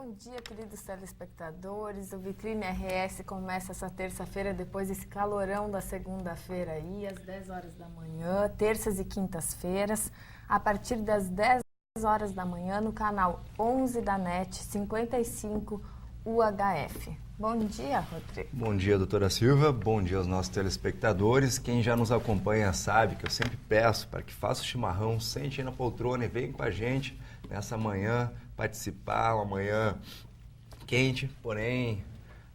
Bom dia, queridos telespectadores. O Vitrine RS começa essa terça-feira, depois desse calorão da segunda-feira aí, às 10 horas da manhã, terças e quintas-feiras, a partir das 10 horas da manhã, no canal 11 da NET 55 UHF. Bom dia, Rodrigo. Bom dia, doutora Silva. Bom dia aos nossos telespectadores. Quem já nos acompanha sabe que eu sempre peço para que faça o chimarrão, sente aí na poltrona e venha com a gente nessa manhã participar, uma manhã quente, porém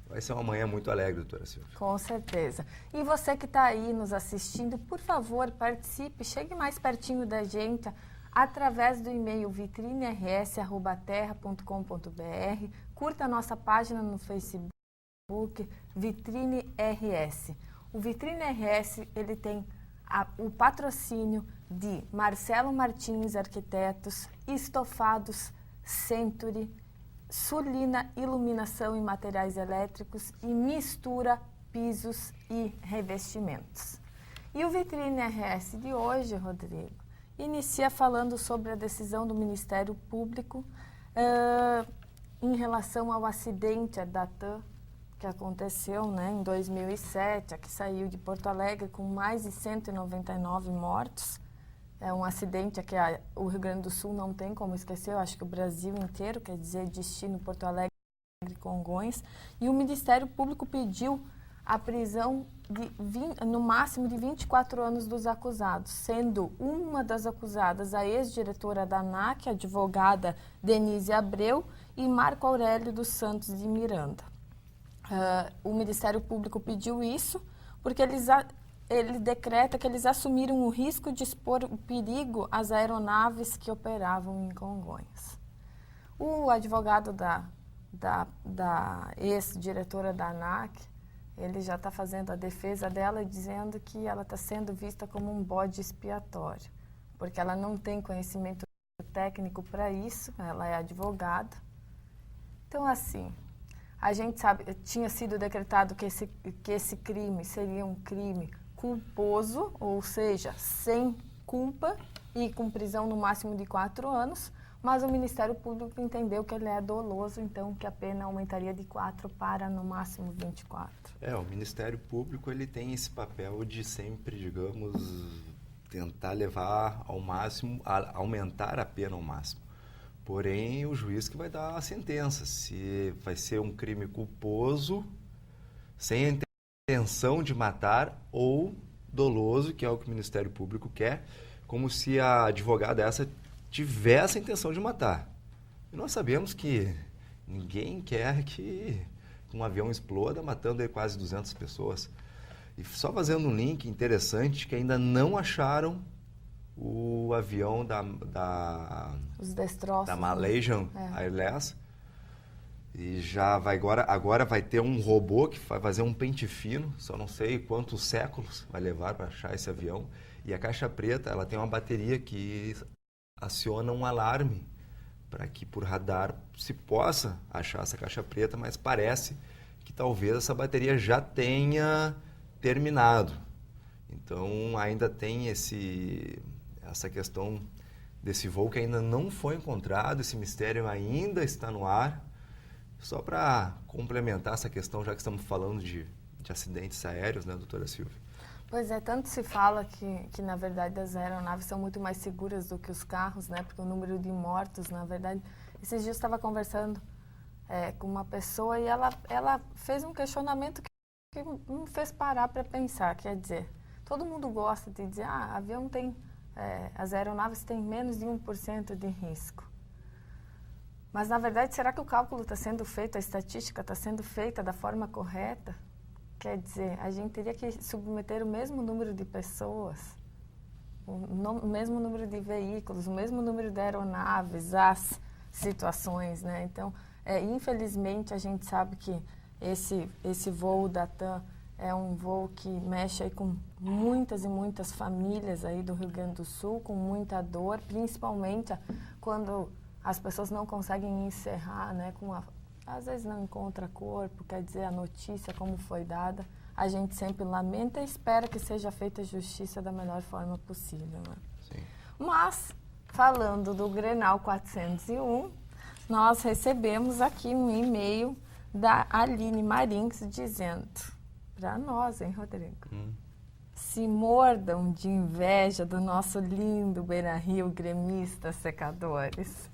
vai ser uma manhã muito alegre, doutora Silvia. Com certeza. E você que está aí nos assistindo, por favor, participe, chegue mais pertinho da gente através do e-mail vitriners@terra.com.br, curta a nossa página no Facebook, Vitrine RS. O Vitrine RS, ele tem o patrocínio de Marcelo Martins Arquitetos, Estofados Century, Sulina Iluminação e Materiais Elétricos e Mistura Pisos e Revestimentos. E o Vitrine RS de hoje, Rodrigo, inicia falando sobre a decisão do Ministério Público em relação ao acidente da TAM que aconteceu, né, em 2007, a que saiu de Porto Alegre com mais de 199 mortos. É um acidente que o Rio Grande do Sul não tem como esquecer, eu acho que o Brasil inteiro, quer dizer, destino Porto Alegre e Congonhas. E o Ministério Público pediu a prisão no máximo de 24 anos dos acusados, sendo uma das acusadas a ex-diretora da ANAC, a advogada Denise Abreu, e Marco Aurélio dos Santos de Miranda. O Ministério Público pediu isso porque ele decreta que eles assumiram o risco de expor o perigo às aeronaves que operavam em Congonhas. O advogado da ex-diretora da ANAC, ele já está fazendo a defesa dela dizendo que ela está sendo vista como um bode expiatório, porque ela não tem conhecimento técnico para isso, ela é advogada. Então, assim, a gente sabe, tinha sido decretado que esse crime seria um crime culposo, ou seja, sem culpa e com prisão no máximo de 4 anos, mas o Ministério Público entendeu que ele é doloso, então que a pena aumentaria de 4 para no máximo 24. O Ministério Público ele tem esse papel de sempre, digamos, tentar levar ao máximo, aumentar a pena ao máximo. Porém, o juiz que vai dar a sentença, se vai ser um crime culposo, sem a intenção de matar, ou doloso, que é o que o Ministério Público quer, como se a advogada essa tivesse a intenção de matar. E nós sabemos que ninguém quer que um avião exploda, matando aí quase 200 pessoas. E só fazendo um link interessante, que ainda não acharam o avião os destroços, da Malaysian Airlines. E já vai agora vai ter um robô que vai fazer um pente fino, só não sei quantos séculos vai levar para achar esse avião. E a caixa preta, ela tem uma bateria que aciona um alarme para que por radar se possa achar essa caixa preta, mas parece que talvez essa bateria já tenha terminado. Então ainda tem essa questão desse voo que ainda não foi encontrado, esse mistério ainda está no ar. Só para complementar essa questão, já que estamos falando de acidentes aéreos, né, doutora Silvia? Pois é, tanto se fala que, na verdade, as aeronaves são muito mais seguras do que os carros, né, porque o número de mortos, na verdade... Esses dias eu estava conversando com uma pessoa e ela fez um questionamento que me fez parar para pensar, quer dizer, todo mundo gosta de dizer, avião tem... as aeronaves têm menos de 1% de risco. Mas, na verdade, será que o cálculo está sendo feito, a estatística está sendo feita da forma correta? Quer dizer, a gente teria que submeter o mesmo número de pessoas, o mesmo número de veículos, o mesmo número de aeronaves às situações, né? Então, infelizmente, a gente sabe que esse voo da TAM é um voo que mexe aí com muitas e muitas famílias aí do Rio Grande do Sul, com muita dor, principalmente quando as pessoas não conseguem encerrar, né, às vezes não encontra corpo, quer dizer, a notícia como foi dada. A gente sempre lamenta e espera que seja feita justiça da melhor forma possível, né? Sim. Mas, falando do Grenal 401, nós recebemos aqui um e-mail da Aline Marins dizendo para nós, hein, Rodrigo? Se mordam de inveja do nosso lindo Beira-Rio gremista secadores.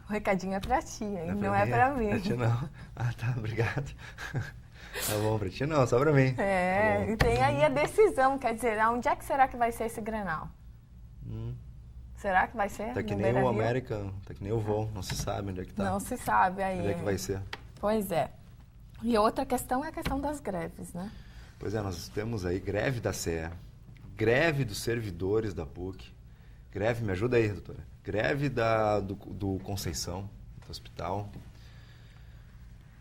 O recadinho é para ti, hein? Não é para mim. Pra ti não. Ah, tá, obrigado. Tá bom, para ti não, só para mim. É, tá, e tem aí a decisão, quer dizer, onde é que será que vai ser esse Grenal? Será que vai ser? Tá que nem o América, tá que nem o voo, não se sabe onde é que tá. Não se sabe aí. Onde é que vai ser? Pois é. E outra questão é a questão das greves, né? Pois é, nós temos aí greve da CE, greve dos servidores da PUC, greve, me ajuda aí, doutora, greve do Conceição, do hospital.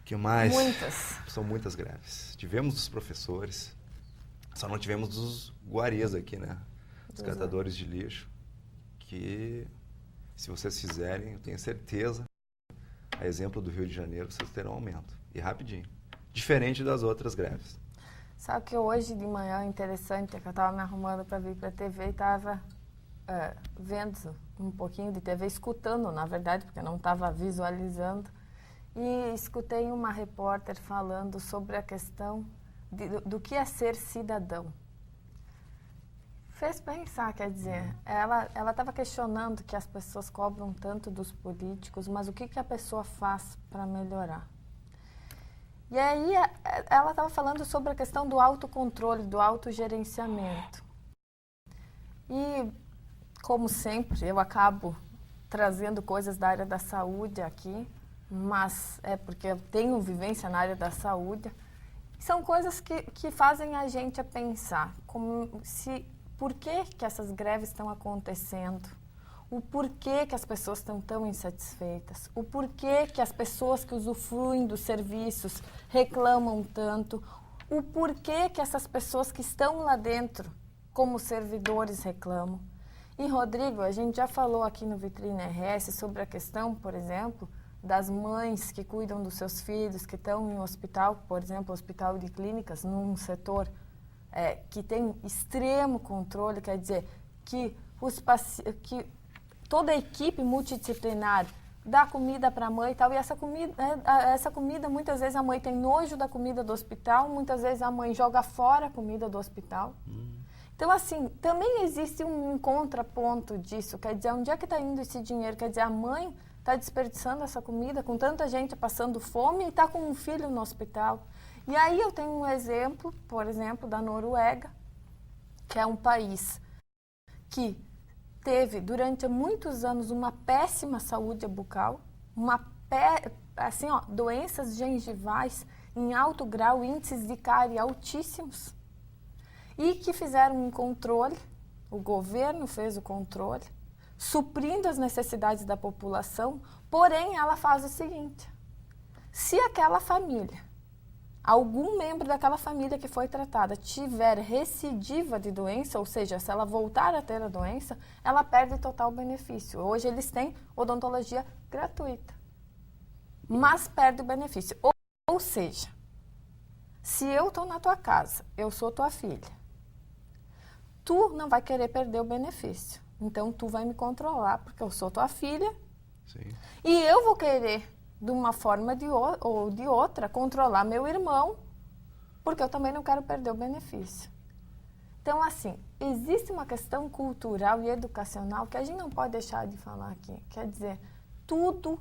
Que mais? Muitas. São muitas greves. Tivemos dos professores, só não tivemos dos guaris aqui, né? Os catadores de lixo, que se vocês fizerem, eu tenho certeza, a exemplo do Rio de Janeiro, vocês terão aumento. E rapidinho. Diferente das outras greves. Sabe que hoje de manhã, interessante, é que eu estava me arrumando para vir para a TV e estava vendo um pouquinho de TV, escutando, na verdade, porque não estava visualizando. E escutei uma repórter falando sobre a questão do que é ser cidadão. Fez pensar, quer dizer, ela estava questionando que as pessoas cobram tanto dos políticos, mas o que a pessoa faz para melhorar? E aí ela estava falando sobre a questão do autocontrole, do autogerenciamento. E, como sempre, eu acabo trazendo coisas da área da saúde aqui, mas é porque eu tenho vivência na área da saúde. São coisas que fazem a gente a pensar por que essas greves estão acontecendo, o porquê que as pessoas estão tão insatisfeitas, o porquê que as pessoas que usufruem dos serviços reclamam tanto, o porquê que essas pessoas que estão lá dentro, como servidores, reclamam. E, Rodrigo, a gente já falou aqui no Vitrine RS sobre a questão, por exemplo, das mães que cuidam dos seus filhos, que estão em um hospital, por exemplo, hospital de clínicas, num setor que tem extremo controle, quer dizer, que toda a equipe multidisciplinar dá comida para a mãe e tal, e essa comida, muitas vezes a mãe tem nojo da comida do hospital, muitas vezes a mãe joga fora a comida do hospital. Então, assim, também existe um contraponto disso, quer dizer, onde é que está indo esse dinheiro? Quer dizer, a mãe está desperdiçando essa comida com tanta gente passando fome e está com um filho no hospital. E aí eu tenho um exemplo, por exemplo, da Noruega, que é um país que teve durante muitos anos uma péssima saúde bucal, doenças gengivais em alto grau, índices de cárie altíssimos, e que fizeram um controle, o governo fez o controle, suprindo as necessidades da população, porém ela faz o seguinte: se aquela família, algum membro daquela família que foi tratada tiver recidiva de doença, ou seja, se ela voltar a ter a doença, ela perde total benefício. Hoje eles têm odontologia gratuita, mas perde o benefício. Ou seja, se eu estou na tua casa, eu sou tua filha, tu não vai querer perder o benefício. Então, tu vai me controlar, porque eu sou tua filha. Sim. E eu vou querer, de uma forma ou de outra, controlar meu irmão, porque eu também não quero perder o benefício. Então, assim, existe uma questão cultural e educacional que a gente não pode deixar de falar aqui. Quer dizer, tudo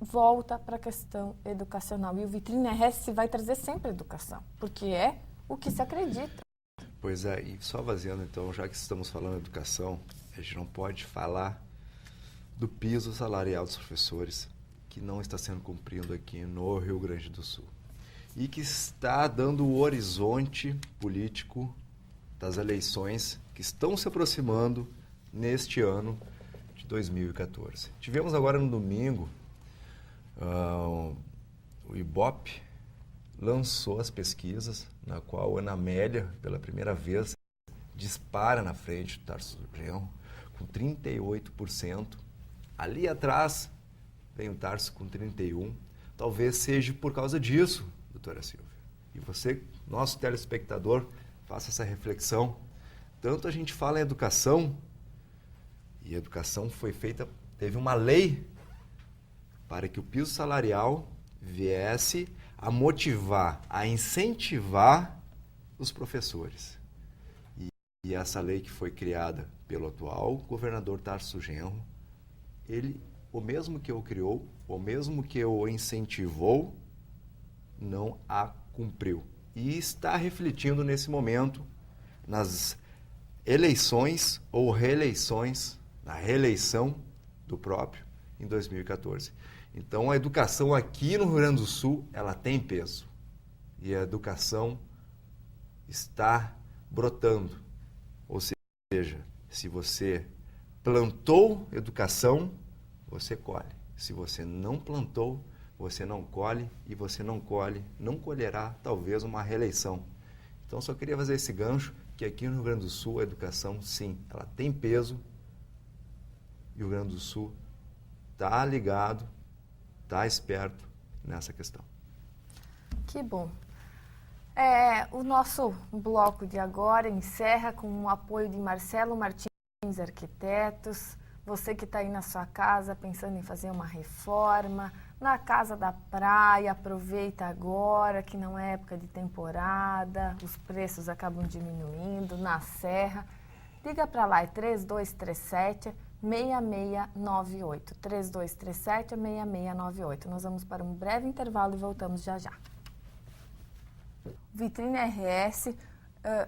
volta para a questão educacional. E o Vitrine RS vai trazer sempre educação, porque é o que se acredita. Pois é, e só vaziando então, já que estamos falando de educação, a gente não pode falar do piso salarial dos professores, que não está sendo cumprido aqui no Rio Grande do Sul. E que está dando o horizonte político das eleições que estão se aproximando neste ano de 2014. Tivemos agora no domingo, o Ibope lançou as pesquisas, na qual a Ana Amélia, pela primeira vez, dispara na frente do Tarso Genro, com 38%. Ali atrás vem o Tarso com 31%. Talvez seja por causa disso, doutora Silvia. E você, nosso telespectador, faça essa reflexão. Tanto a gente fala em educação, e a educação foi feita, teve uma lei para que o piso salarial viesse a motivar, a incentivar os professores. E essa lei que foi criada pelo atual governador Tarso Genro, ele, o mesmo que o criou, o mesmo que o incentivou, não a cumpriu. E está refletindo nesse momento nas eleições ou reeleições, na reeleição do próprio em 2014. Então, a educação aqui no Rio Grande do Sul, ela tem peso. E a educação está brotando. Ou seja, se você plantou educação, você colhe. Se você não plantou, você não colhe, e você não colhe, não colherá talvez uma reeleição. Então, só queria fazer esse gancho, que aqui no Rio Grande do Sul a educação, sim, ela tem peso, e o Rio Grande do Sul está ligado, está esperto nessa questão. Que bom. O nosso bloco de agora encerra com o apoio de Marcelo Martins Arquitetos. Você que está aí na sua casa pensando em fazer uma reforma, na casa da praia, aproveita agora que não é época de temporada, os preços acabam diminuindo, na serra. Liga para lá, é 3237-6698. 3237-6698. Nós vamos para um breve intervalo e voltamos já já. Vitrine RS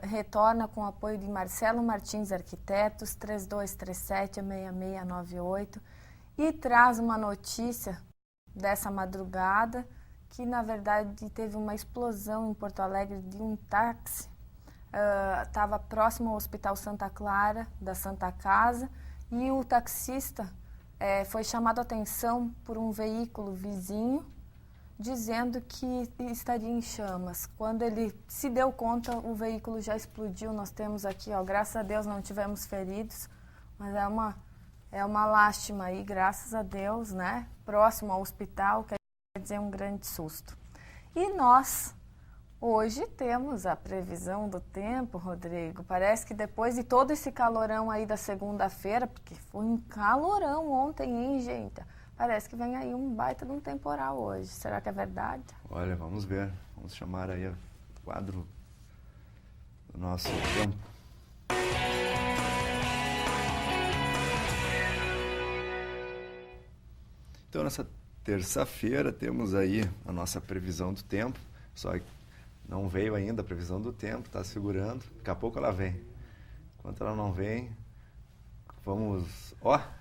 retorna com o apoio de Marcelo Martins Arquitetos, 3237-6698, e traz uma notícia dessa madrugada que, na verdade, teve uma explosão em Porto Alegre de um táxi. Estava próximo ao Hospital Santa Clara, da Santa Casa, e o taxista foi chamado a atenção por um veículo vizinho, dizendo que estaria em chamas. Quando ele se deu conta, o veículo já explodiu. Nós temos aqui, graças a Deus não tivemos feridos, mas é uma lástima aí, graças a Deus, né? Próximo ao hospital, quer dizer, um grande susto. E nós, hoje, temos a previsão do tempo, Rodrigo. Parece que depois de todo esse calorão aí da segunda-feira, porque foi um calorão ontem, hein, gente? Parece que vem aí um baita de um temporal hoje. Será que é verdade? Olha, vamos ver. Vamos chamar aí o quadro do nosso tempo. Então, nessa terça-feira, temos aí a nossa previsão do tempo. Só que não veio ainda a previsão do tempo, está segurando. Daqui a pouco ela vem. Enquanto ela não vem, vamos...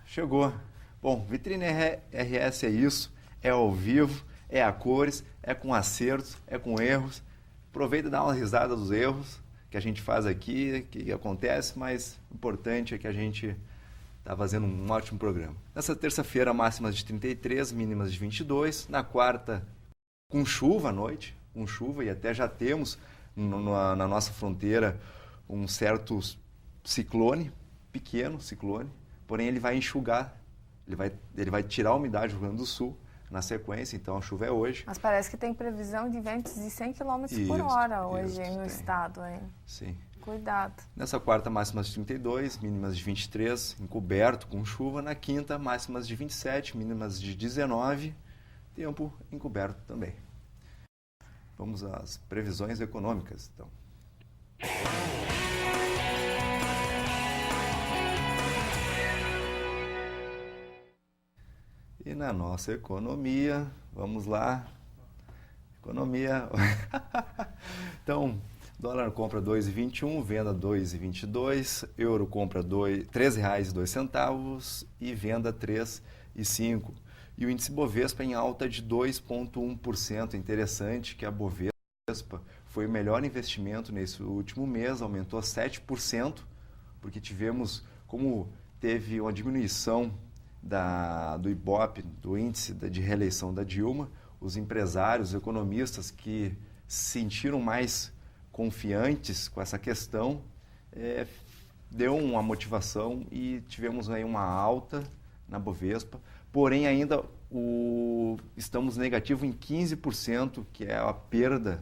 Chegou! Bom, Vitrine RS é isso, é ao vivo, é a cores, é com acertos, é com erros. Aproveita e dá uma risada dos erros que a gente faz aqui, que acontece, mas o importante é que a gente está fazendo um ótimo programa. Nessa terça-feira, máximas de 33, mínimas de 22. Na quarta, com chuva à noite, e até já temos na nossa fronteira um certo ciclone, pequeno ciclone, porém ele vai enxugar. Ele vai tirar a umidade do Rio Grande do Sul na sequência, então a chuva é hoje. Mas parece que tem previsão de ventos de 100 km por hora hoje no estado, hein? Sim. Cuidado. Nessa quarta, máximas de 32, mínimas de 23, encoberto com chuva. Na quinta, máximas de 27, mínimas de 19, tempo encoberto também. Vamos às previsões econômicas, então. E na nossa economia, vamos lá, economia, então, dólar compra 2,21, venda 2,22, euro compra R$ 3,02 e venda 3,05. E o índice Bovespa em alta de 2,1%, interessante que a Bovespa foi o melhor investimento nesse último mês, aumentou 7%, porque como teve uma diminuição do Ibope, do índice de reeleição da Dilma, os empresários, os economistas que se sentiram mais confiantes com essa questão, deu uma motivação e tivemos aí uma alta na Bovespa, porém ainda estamos negativo em 15%, que é a perda,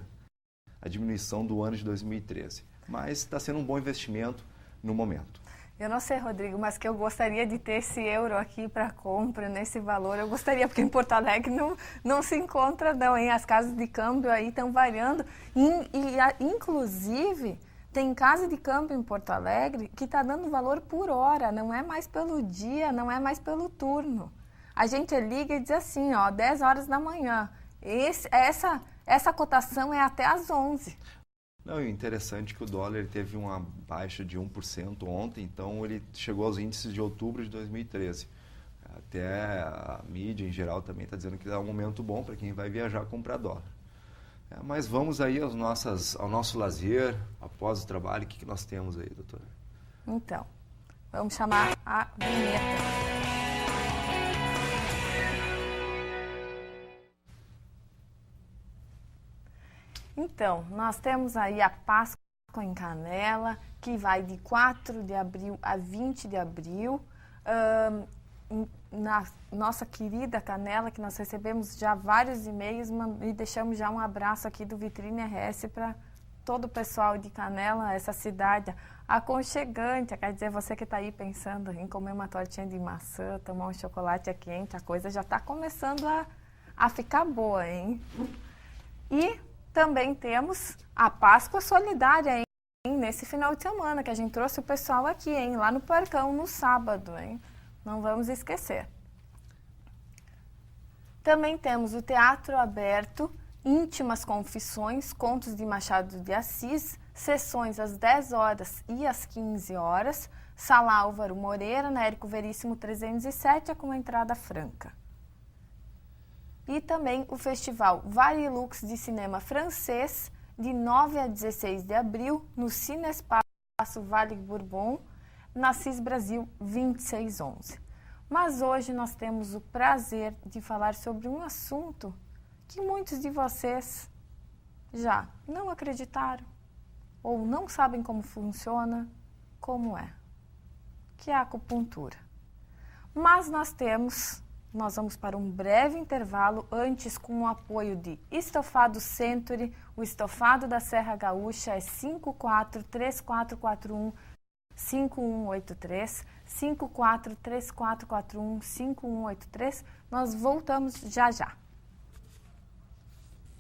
a diminuição do ano de 2013. Mas está sendo um bom investimento no momento. Eu não sei, Rodrigo, mas que eu gostaria de ter esse euro aqui para compra, nesse valor. Eu gostaria, porque em Porto Alegre não se encontra, não, hein? As casas de câmbio aí estão variando. Inclusive, tem casa de câmbio em Porto Alegre que está dando valor por hora, não é mais pelo dia, não é mais pelo turno. A gente liga e diz assim, ó, 10 horas da manhã. Essa cotação é até às 11. Não, e o interessante é que o dólar ele teve uma baixa de 1% ontem, então ele chegou aos índices de outubro de 2013. Até a mídia em geral também está dizendo que é um momento bom para quem vai viajar comprar dólar. Mas vamos aí ao nosso lazer, após o trabalho, o que nós temos aí, doutora? Então, vamos chamar a vinheta. Então, nós temos aí a Páscoa em Canela, que vai de 4 de abril a 20 de abril. Na nossa querida Canela, que nós recebemos já vários e-mails e deixamos já um abraço aqui do Vitrine RS para todo o pessoal de Canela, essa cidade aconchegante. Quer dizer, você que está aí pensando em comer uma tortinha de maçã, tomar um chocolate quente, a coisa já está começando a ficar boa, hein? E também temos a Páscoa Solidária, hein? Nesse final de semana, que a gente trouxe o pessoal aqui, hein? Lá no Parcão, no sábado, hein? Não vamos esquecer. Também temos o Teatro Aberto, Íntimas Confissões, Contos de Machado de Assis, sessões às 10 horas e às 15 horas, Sala Álvaro Moreira, na Érico Veríssimo 307, com entrada franca. E também o Festival Varilux de Cinema Francês, de 9 a 16 de abril, no Cinespaço Vale Bourbon, na CIS Brasil 2611. Mas hoje nós temos o prazer de falar sobre um assunto que muitos de vocês já não acreditaram ou não sabem como funciona, como é, que é a acupuntura. Mas nós vamos para um breve intervalo, antes com o apoio de Estofado Century, o estofado da Serra Gaúcha é 543441 5183, 543441 5183. Nós voltamos já já.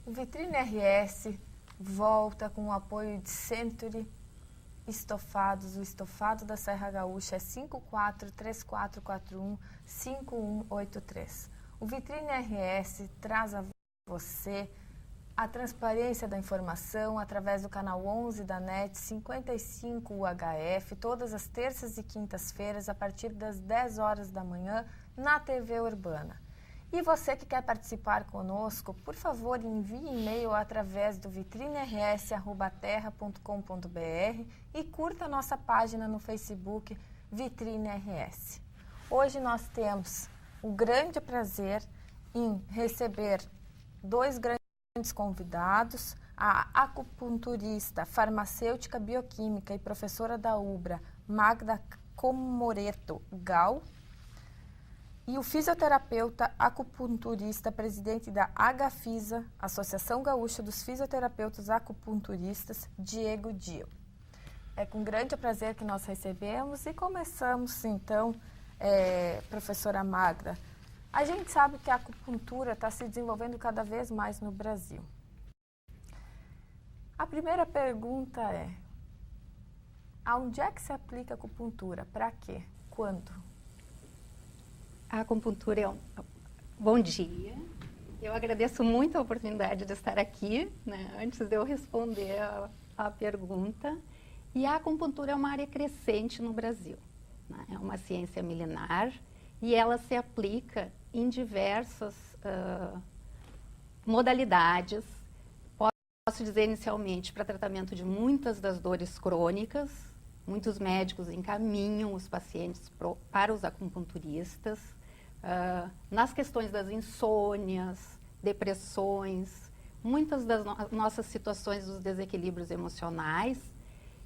O Vitrine RS volta com o apoio de Century Estofados. O estofado da Serra Gaúcha é 543441 5183. O Vitrine RS traz a você a transparência da informação através do canal 11 da NET 55 UHF, todas as terças e quintas-feiras, a partir das 10 horas da manhã, na TV Urbana. E você que quer participar conosco, por favor, envie e-mail através do vitrineRS@terra.com.br e curta a nossa página no Facebook Vitrine RS. Hoje nós temos o grande prazer em receber dois grandes convidados, a acupunturista, farmacêutica bioquímica e professora da UBRA, Magda Comoreto Gal, e o fisioterapeuta acupunturista, presidente da AGAFISA, Associação Gaúcha dos Fisioterapeutas Acupunturistas, Diego Dio. É com grande prazer que nós recebemos e começamos, então, professora Magda. A gente sabe que a acupuntura está se desenvolvendo cada vez mais no Brasil. A primeira pergunta é, aonde é que se aplica a acupuntura? Para quê? Quando? A acupuntura é Bom dia. Eu agradeço muito a oportunidade de estar aqui, né, antes de eu responder a pergunta. E a acupuntura é uma área crescente no Brasil, né? É uma ciência milenar e ela se aplica em diversas modalidades. Posso dizer inicialmente para tratamento de muitas das dores crônicas. Muitos médicos encaminham os pacientes para os acupunturistas. Nas questões das insônias, depressões, muitas das nossas situações dos desequilíbrios emocionais.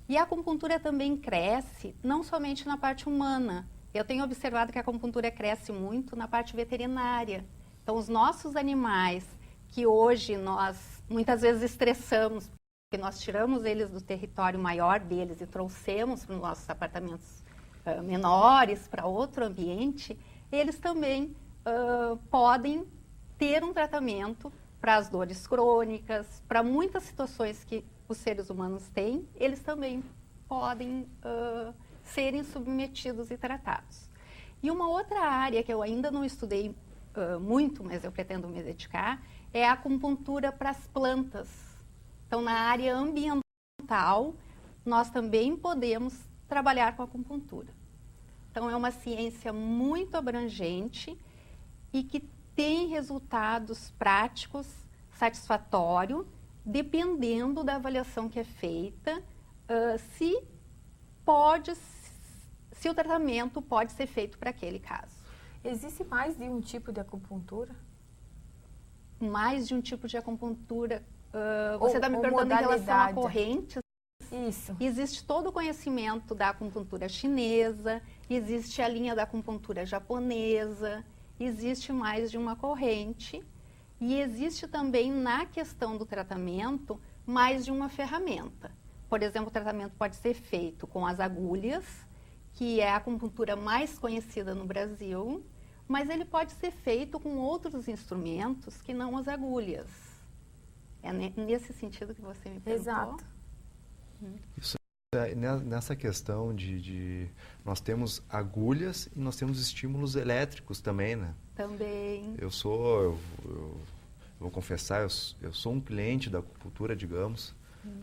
E a acupuntura também cresce, não somente na parte humana. Eu tenho observado que a acupuntura cresce muito na parte veterinária. Então, os nossos animais, que hoje nós muitas vezes estressamos, porque nós tiramos eles do território maior deles e trouxemos para os nossos apartamentos menores para outro ambiente, eles também podem ter um tratamento para as dores crônicas, para muitas situações que os seres humanos têm, eles também podem serem submetidos e tratados. E uma outra área que eu ainda não estudei muito, mas eu pretendo me dedicar, é a acupuntura para as plantas. Então, na área ambiental, nós também podemos trabalhar com a acupuntura. Então, é uma ciência muito abrangente e que tem resultados práticos satisfatórios, dependendo da avaliação que é feita, se o tratamento pode ser feito para aquele caso. Existe mais de um tipo de acupuntura? Mais de um tipo de acupuntura? Você está me perguntando modalidade. Em relação a correntes? Isso. Existe todo o conhecimento da acupuntura chinesa, existe a linha da acupuntura japonesa, existe mais de uma corrente e existe também na questão do tratamento mais de uma ferramenta. Por exemplo, o tratamento pode ser feito com as agulhas, que é a acupuntura mais conhecida no Brasil, mas ele pode ser feito com outros instrumentos que não as agulhas. É nesse sentido que você me perguntou? Exato. Isso é, nessa questão nós temos agulhas e nós temos estímulos elétricos também, né? Também. Eu vou confessar, eu sou um cliente da acupuntura, digamos.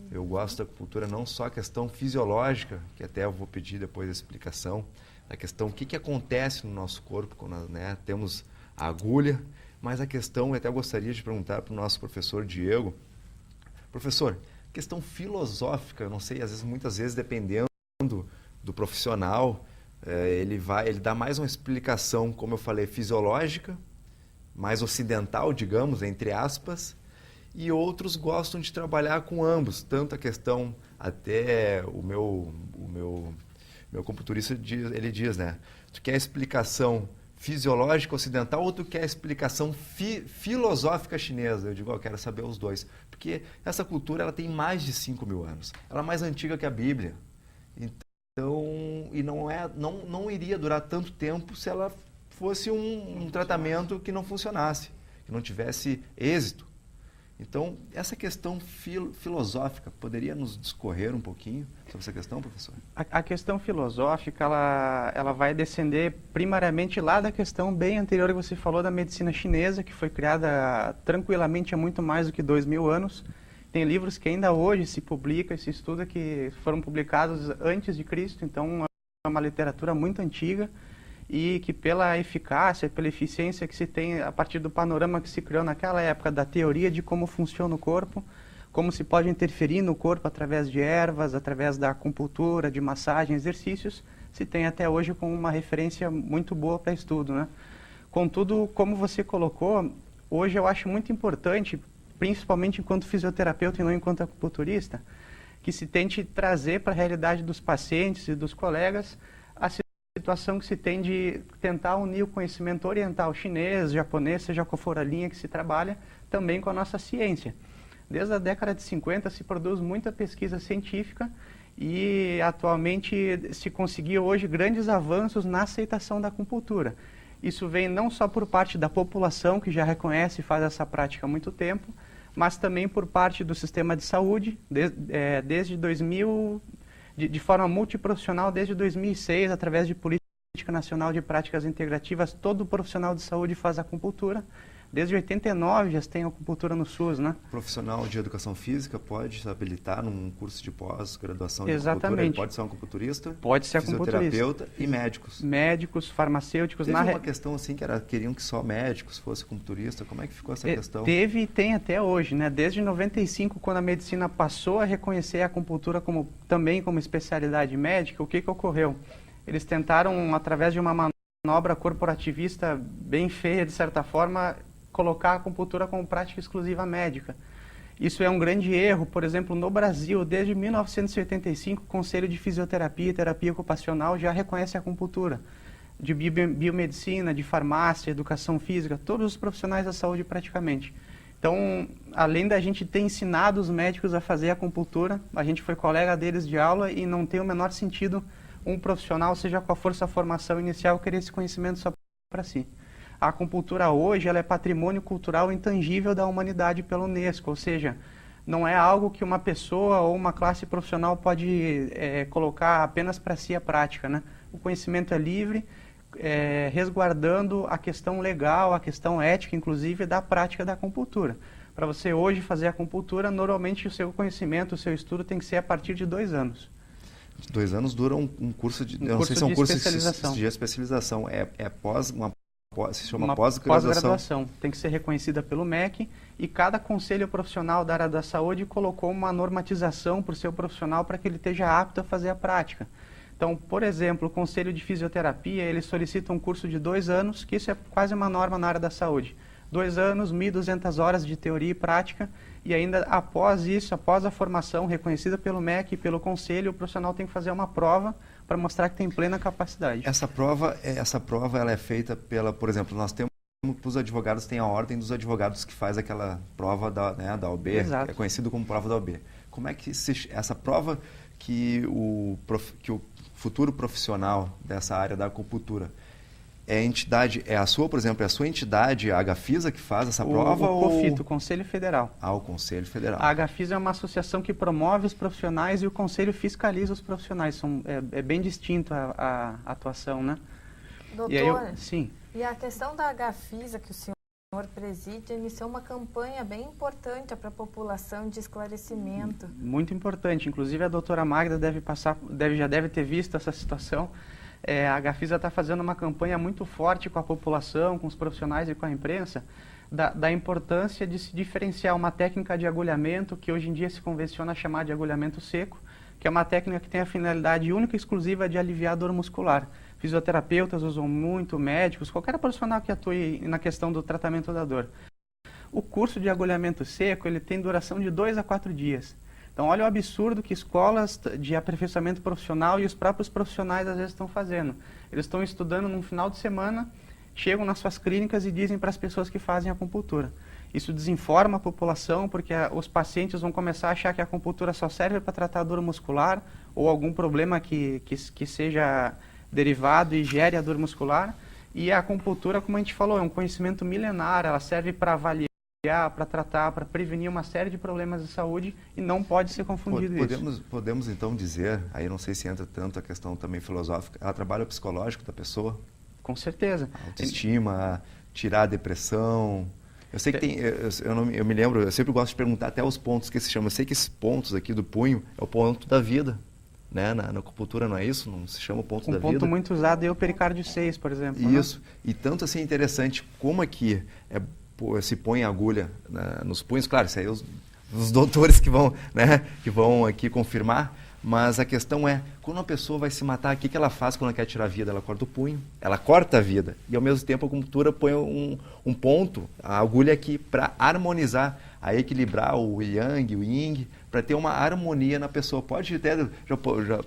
Eu gosto da acupuntura não só a questão fisiológica, que até eu vou pedir depois a explicação, da questão o que acontece no nosso corpo quando nós, temos a agulha, mas a questão, eu até gostaria de perguntar para o nosso professor Diego. Professor, questão filosófica, eu não sei, muitas vezes dependendo do profissional, ele dá mais uma explicação, como eu falei, fisiológica, mais ocidental, digamos, entre aspas, e outros gostam de trabalhar com ambos, tanto a questão, até o meu acupunturista ele diz, né, tu quer explicação fisiológica ocidental ou tu quer explicação filosófica chinesa? Eu digo, eu quero saber os dois, porque essa cultura ela tem mais de 5.000 anos, ela é mais antiga que a Bíblia, então, e não iria durar tanto tempo se ela fosse um tratamento que não funcionasse, que não tivesse êxito. Então, essa questão filosófica, poderia nos discorrer um pouquinho sobre essa questão, professor? A questão filosófica, ela vai descender primariamente lá da questão bem anterior que você falou da medicina chinesa, que foi criada tranquilamente há muito mais do que 2.000 anos. Tem livros que ainda hoje se publica e se estuda que foram publicados antes de Cristo, então é uma literatura muito antiga e que pela eficácia, pela eficiência que se tem a partir do panorama que se criou naquela época da teoria de como funciona o corpo, como se pode interferir no corpo através de ervas, através da acupuntura, de massagem, exercícios, se tem até hoje como uma referência muito boa para estudo, né? Contudo, como você colocou, hoje eu acho muito importante, principalmente enquanto fisioterapeuta e não enquanto acupunturista, que se tente trazer para a realidade dos pacientes e dos colegas a situação que se tem de tentar unir o conhecimento oriental chinês, japonês, seja qual for a linha que se trabalha, também com a nossa ciência. Desde a década de 50 se produz muita pesquisa científica e atualmente se conseguiu hoje grandes avanços na aceitação da acupuntura. Isso vem não só por parte da população, que já reconhece e faz essa prática há muito tempo, mas também por parte do sistema de saúde, desde 2000, de forma multiprofissional, desde 2006, através de Política Nacional de Práticas Integrativas, todo profissional de saúde faz acupuntura. Desde 89 já tem acupuntura no SUS, né? O profissional de educação física pode se habilitar num curso de pós-graduação de Exatamente. acupuntura? Ele pode ser um acupunturista? Pode ser acupunturista. Fisioterapeuta e médicos? Médicos, farmacêuticos. Teve uma questão assim que queriam que só médicos fossem acupunturistas. Como é que ficou essa questão? Teve e tem até hoje, né? Desde 95, quando a medicina passou a reconhecer a acupuntura também como especialidade médica, o que ocorreu? Eles tentaram, através de uma manobra corporativista bem feia, de certa forma, colocar a acupuntura como prática exclusiva médica. Isso é um grande erro. Por exemplo, no Brasil, desde 1985, o Conselho de Fisioterapia e Terapia Ocupacional já reconhece a acupuntura. De biomedicina, de farmácia, educação física, todos os profissionais da saúde praticamente. Então, além da gente ter ensinado os médicos a fazer a acupuntura, a gente foi colega deles de aula e não tem o menor sentido um profissional, seja com a formação inicial, querer esse conhecimento só para si. A acupuntura hoje ela é patrimônio cultural intangível da humanidade pela Unesco, ou seja, não é algo que uma pessoa ou uma classe profissional pode colocar apenas para si a prática, né? O conhecimento é livre, resguardando a questão legal, a questão ética, inclusive, da prática da acupuntura. Para você hoje fazer acupuntura, normalmente o seu conhecimento, o seu estudo tem que ser a partir de 2 anos. 2 anos dura um curso de... Eu não sei se é um curso de especialização. Se chama uma pós-graduação. Tem que ser reconhecida pelo MEC e cada conselho profissional da área da saúde colocou uma normatização para o seu profissional para que ele esteja apto a fazer a prática. Então, por exemplo, o Conselho de Fisioterapia, ele solicita um curso de 2 anos, que isso é quase uma norma na área da saúde. 2 anos, 1.200 horas de teoria e prática, e ainda após isso, após a formação reconhecida pelo MEC e pelo Conselho, o profissional tem que fazer uma prova para mostrar que tem plena capacidade. Essa prova ela é feita por exemplo, nós temos, os advogados têm a ordem dos advogados que faz aquela prova da OAB, Exato. É conhecido como prova da OAB. Como é que essa prova que o futuro profissional dessa área da acupuntura é a entidade, por exemplo, é a sua entidade, a Agafisa, que faz essa prova? O COFIT, o Conselho Federal. O Conselho Federal. A Agafisa é uma associação que promove os profissionais e o Conselho fiscaliza os profissionais. É bem distinto a atuação, né? Doutor, sim. E a questão da Agafisa que o senhor preside, iniciou uma campanha bem importante para a população de esclarecimento. Muito importante. Inclusive, a doutora Magda já deve ter visto essa situação. A Agafisa está fazendo uma campanha muito forte com a população, com os profissionais e com a imprensa, da importância de se diferenciar uma técnica de agulhamento, que hoje em dia se convenciona a chamar de agulhamento seco, que é uma técnica que tem a finalidade única e exclusiva de aliviar a dor muscular. Fisioterapeutas usam muito, médicos, qualquer profissional que atue na questão do tratamento da dor. O curso de agulhamento seco ele tem duração de 2 a 4 dias. Então, olha o absurdo que escolas de aperfeiçoamento profissional e os próprios profissionais às vezes estão fazendo. Eles estão estudando num final de semana, chegam nas suas clínicas e dizem para as pessoas que fazem acupuntura. Isso desinforma a população, porque os pacientes vão começar a achar que a acupuntura só serve para tratar dor muscular ou algum problema que seja derivado e gere a dor muscular. E a acupuntura, como a gente falou, é um conhecimento milenar, ela serve para avaliar, para tratar, para prevenir uma série de problemas de saúde e não pode ser confundido isso. Podemos então dizer, aí não sei se entra tanto a questão também filosófica, ela trabalha o psicológico da pessoa? Com certeza. A autoestima, tirar a depressão. Eu sei que tem, eu me lembro, eu sempre gosto de perguntar até os pontos que se chamam. Eu sei que esses pontos aqui do punho é o ponto da vida, né? Na acupuntura não é isso? Não se chama o ponto da vida? Um ponto muito usado é o pericárdio 6, por exemplo. Isso. Né? E tanto assim é interessante como aqui se põe a agulha nos punhos. Claro, isso aí os doutores que vão aqui confirmar. Mas a questão é, quando uma pessoa vai se matar, o que ela faz quando ela quer tirar a vida? Ela corta o punho, ela corta a vida. E ao mesmo tempo a acupuntura põe um ponto, a agulha aqui, para harmonizar, a equilibrar o yang, o yin, para ter uma harmonia na pessoa. Pode até,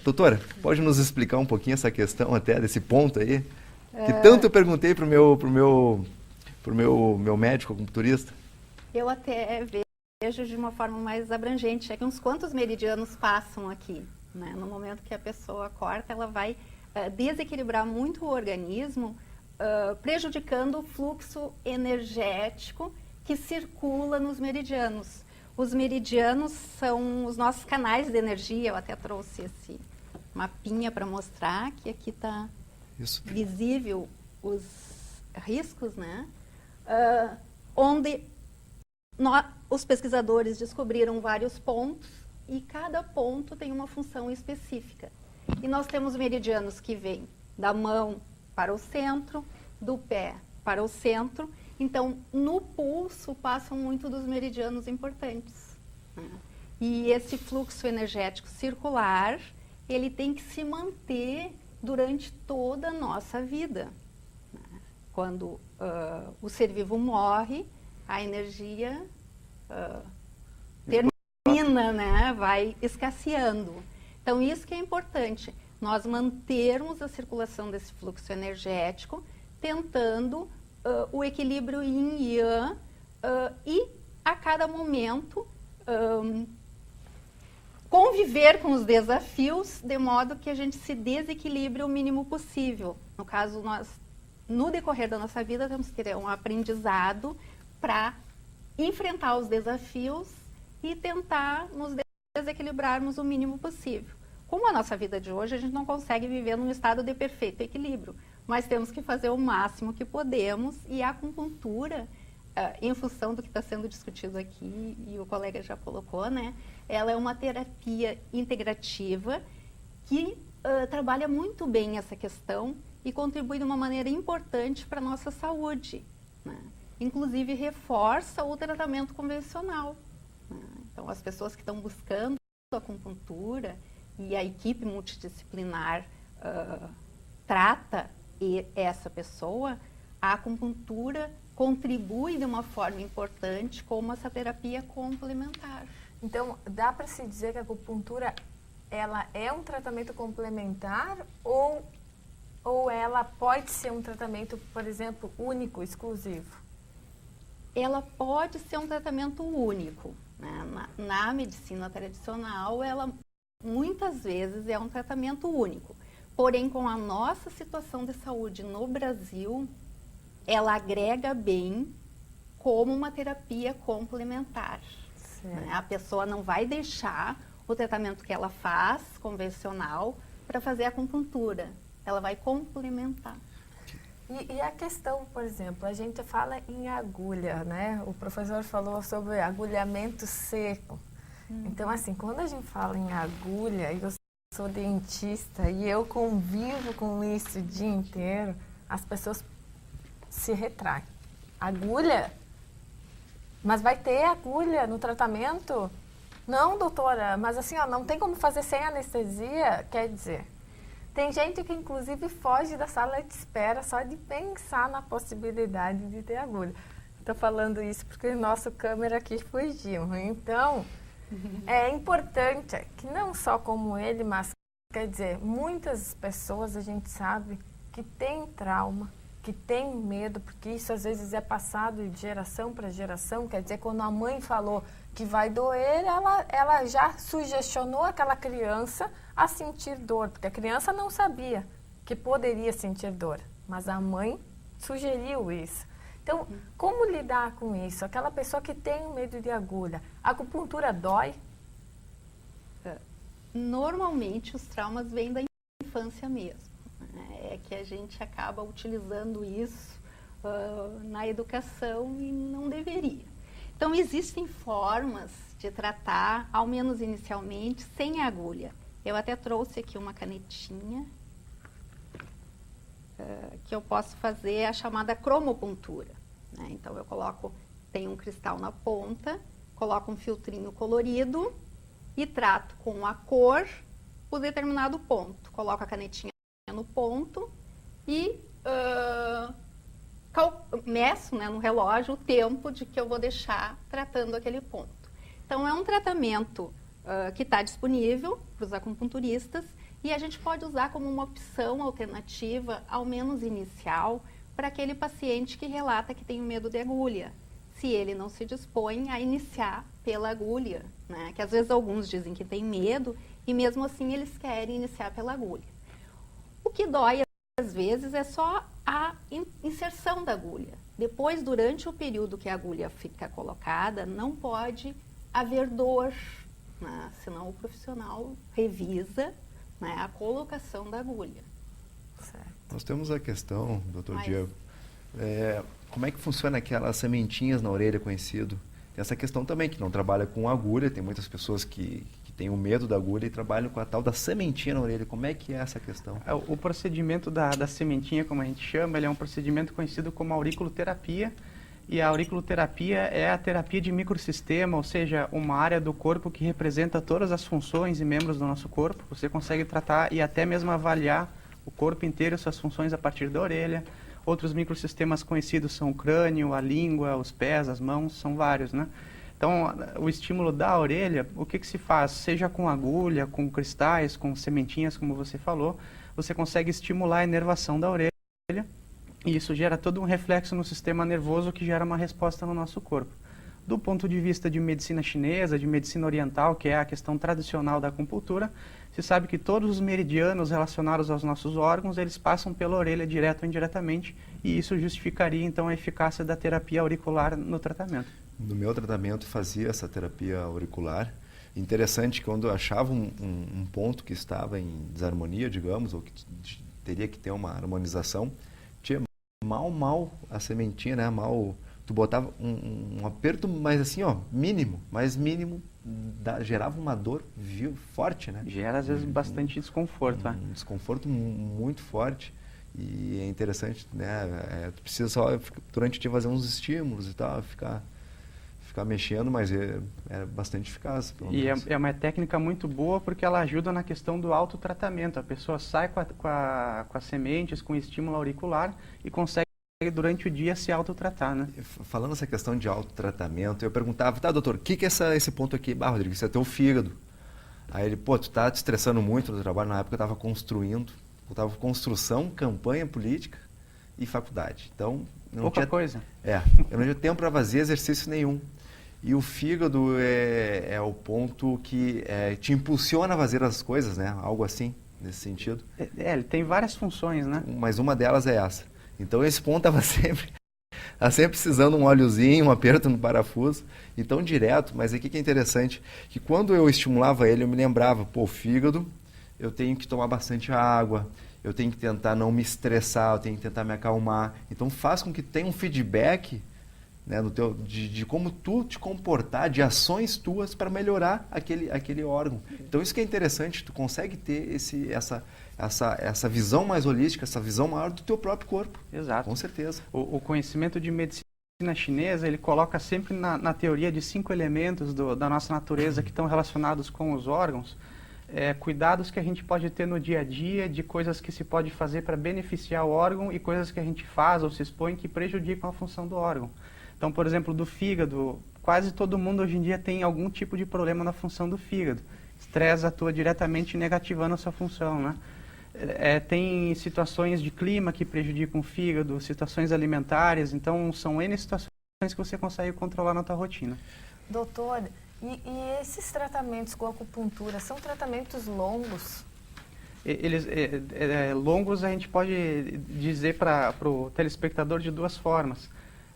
doutora, pode nos explicar um pouquinho essa questão até desse ponto aí? Que tanto eu perguntei pro meu médico acupunturista. Eu até vejo de uma forma mais abrangente, é que uns quantos meridianos passam aqui, né? No momento que a pessoa corta, ela vai desequilibrar muito o organismo, prejudicando o fluxo energético que circula nos meridianos. Os meridianos são os nossos canais de energia. Eu até trouxe esse mapinha para mostrar que aqui está visível os riscos, né? Onde os pesquisadores descobriram vários pontos e cada ponto tem uma função específica. E nós temos meridianos que vêm da mão para o centro, do pé para o centro. Então, no pulso passam muito dos meridianos importantes, né? E esse fluxo energético circular, ele tem que se manter durante toda a nossa vida, né? Quando o ser vivo morre, a energia termina, né? Vai escasseando. Então, isso que é importante, nós mantermos a circulação desse fluxo energético, tentando o equilíbrio yin e yang, e a cada momento conviver com os desafios de modo que a gente se desequilibre o mínimo possível. No caso, nós, no decorrer da nossa vida, temos que ter um aprendizado para enfrentar os desafios e tentar nos desequilibrarmos o mínimo possível. Como a nossa vida de hoje, a gente não consegue viver num estado de perfeito equilíbrio, mas temos que fazer o máximo que podemos, e a acupuntura, em função do que está sendo discutido aqui, e o colega já colocou, né? Ela é uma terapia integrativa que trabalha muito bem essa questão e contribui de uma maneira importante para a nossa saúde, né? Inclusive reforça o tratamento convencional, né? Então, as pessoas que estão buscando a acupuntura e a equipe multidisciplinar trata essa pessoa, a acupuntura contribui de uma forma importante como essa terapia complementar. Então, dá para se dizer que a acupuntura, ela é um tratamento complementar ou ela pode ser um tratamento, por exemplo, único, exclusivo? Ela pode ser um tratamento único, né? Na medicina tradicional, ela muitas vezes é um tratamento único. Porém, com a nossa situação de saúde no Brasil, ela agrega bem como uma terapia complementar. Né? A pessoa não vai deixar o tratamento que ela faz, convencional, para fazer a acupuntura. Ela vai complementar. E a questão, por exemplo, a gente fala em agulha, né? O professor falou sobre agulhamento seco. Então, assim, quando a gente fala em agulha, eu sou dentista e eu convivo com isso o dia inteiro, as pessoas se retraem. Agulha? Mas vai ter agulha no tratamento? Não, doutora, mas assim, ó, não tem como fazer sem anestesia? Quer dizer, tem gente que inclusive foge da sala de espera só de pensar na possibilidade de ter agulha. Estou falando isso porque o nosso câmera aqui fugiu. Então, é importante que não só como ele, mas, quer dizer, muitas pessoas a gente sabe que tem trauma, que tem medo, porque isso às vezes é passado de geração para geração. Quer dizer, quando a mãe falou que vai doer, ela já sugestionou aquela criança a sentir dor, porque a criança não sabia que poderia sentir dor, mas a mãe sugeriu isso. Então, como lidar com isso? Aquela pessoa que tem medo de agulha, a acupuntura dói? Normalmente os traumas vêm da infância mesmo. É que a gente acaba utilizando isso na educação e não deveria. Então, existem formas de tratar, ao menos inicialmente, sem agulha. Eu até trouxe aqui uma canetinha que eu posso fazer a chamada cromopuntura, né? Então, eu tem um cristal na ponta, coloco um filtrinho colorido e trato com a cor o determinado ponto. Coloco a canetinha no ponto e meço, né, no relógio o tempo de que eu vou deixar tratando aquele ponto. Então, é um tratamento que está disponível para os acupunturistas e a gente pode usar como uma opção alternativa, ao menos inicial, para aquele paciente que relata que tem medo de agulha, se ele não se dispõe a iniciar pela agulha, né? Que às vezes alguns dizem que tem medo e mesmo assim eles querem iniciar pela agulha. O que dói às vezes é só a inserção da agulha. Depois, durante o período que a agulha fica colocada, não pode haver dor, né? Senão o profissional revisa, né, a colocação da agulha. Certo. Nós temos a questão, doutor Diego, como é que funciona aquelas sementinhas na orelha conhecido? Tem essa questão também, que não trabalha com agulha, tem muitas pessoas que têm o medo da agulha e trabalham com a tal da sementinha na orelha. Como é que é essa questão? O procedimento da sementinha, como a gente chama, ele é um procedimento conhecido como auriculoterapia. E a auriculoterapia é a terapia de microsistema, ou seja, uma área do corpo que representa todas as funções e membros do nosso corpo. Você consegue tratar e até mesmo avaliar o corpo inteiro, suas funções a partir da orelha. Outros microsistemas conhecidos são o crânio, a língua, os pés, as mãos, são vários, né? Então, o estímulo da orelha, o que se faz? Seja com agulha, com cristais, com sementinhas, como você falou, você consegue estimular a inervação da orelha e isso gera todo um reflexo no sistema nervoso que gera uma resposta no nosso corpo. Do ponto de vista de medicina chinesa, de medicina oriental, que é a questão tradicional da acupuntura, se sabe que todos os meridianos relacionados aos nossos órgãos, eles passam pela orelha direto ou indiretamente, e isso justificaria então a eficácia da terapia auricular no tratamento. No meu tratamento fazia essa terapia auricular. Interessante que quando eu achava um ponto que estava em desarmonia, digamos, ou que teria que ter uma harmonização, tinha mal a sementinha, né? Tu botava um aperto, mas assim, ó, mínimo, mais mínimo, gerava uma dor forte, né? Gera, às vezes, bastante desconforto. Um desconforto muito forte. E é interessante, né? Tu precisa só, durante o dia, fazer uns estímulos e tal, ficar mexendo, mas é bastante eficaz. E é uma técnica muito boa porque ela ajuda na questão do autotratamento. A pessoa sai com as sementes, com estímulo auricular e consegue durante o dia se autotratar, né? Falando essa questão de autotratamento, eu perguntava, tá, doutor, o que é esse ponto aqui? Rodrigo, isso é teu fígado. Aí ele, tu tá te estressando muito no trabalho. Na época eu estava construção, campanha política e faculdade. Então, pouca coisa. Eu não tinha tempo para fazer exercício nenhum. E o fígado é o ponto que te impulsiona a fazer as coisas, né? Algo assim, nesse sentido. Ele tem várias funções, né? Mas uma delas é essa. Então esse ponto estava sempre precisando um óleozinho, um aperto no parafuso. Então direto, mas aqui que é interessante, que quando eu estimulava ele, eu me lembrava, o fígado, eu tenho que tomar bastante água, eu tenho que tentar não me estressar, eu tenho que tentar me acalmar. Então faz com que tenha um feedback, né, de como tu te comportar, de ações tuas para melhorar aquele órgão. Então isso que é interessante, tu consegue ter essa visão mais holística, essa visão maior do teu próprio corpo. Exato. Com certeza. O conhecimento de medicina chinesa, ele coloca sempre na teoria de 5 elementos da nossa natureza que estão relacionados com os órgãos, cuidados que a gente pode ter no dia a dia, de coisas que se pode fazer para beneficiar o órgão e coisas que a gente faz ou se expõe que prejudicam a função do órgão. Então, por exemplo, do fígado, quase todo mundo hoje em dia tem algum tipo de problema na função do fígado. Estresse atua diretamente negativando a sua função, né? Tem situações de clima que prejudicam o fígado, situações alimentares, então são N situações que você consegue controlar na tua rotina. Doutor, e esses tratamentos com acupuntura são tratamentos longos? Eles longos a gente pode dizer para o telespectador de duas formas.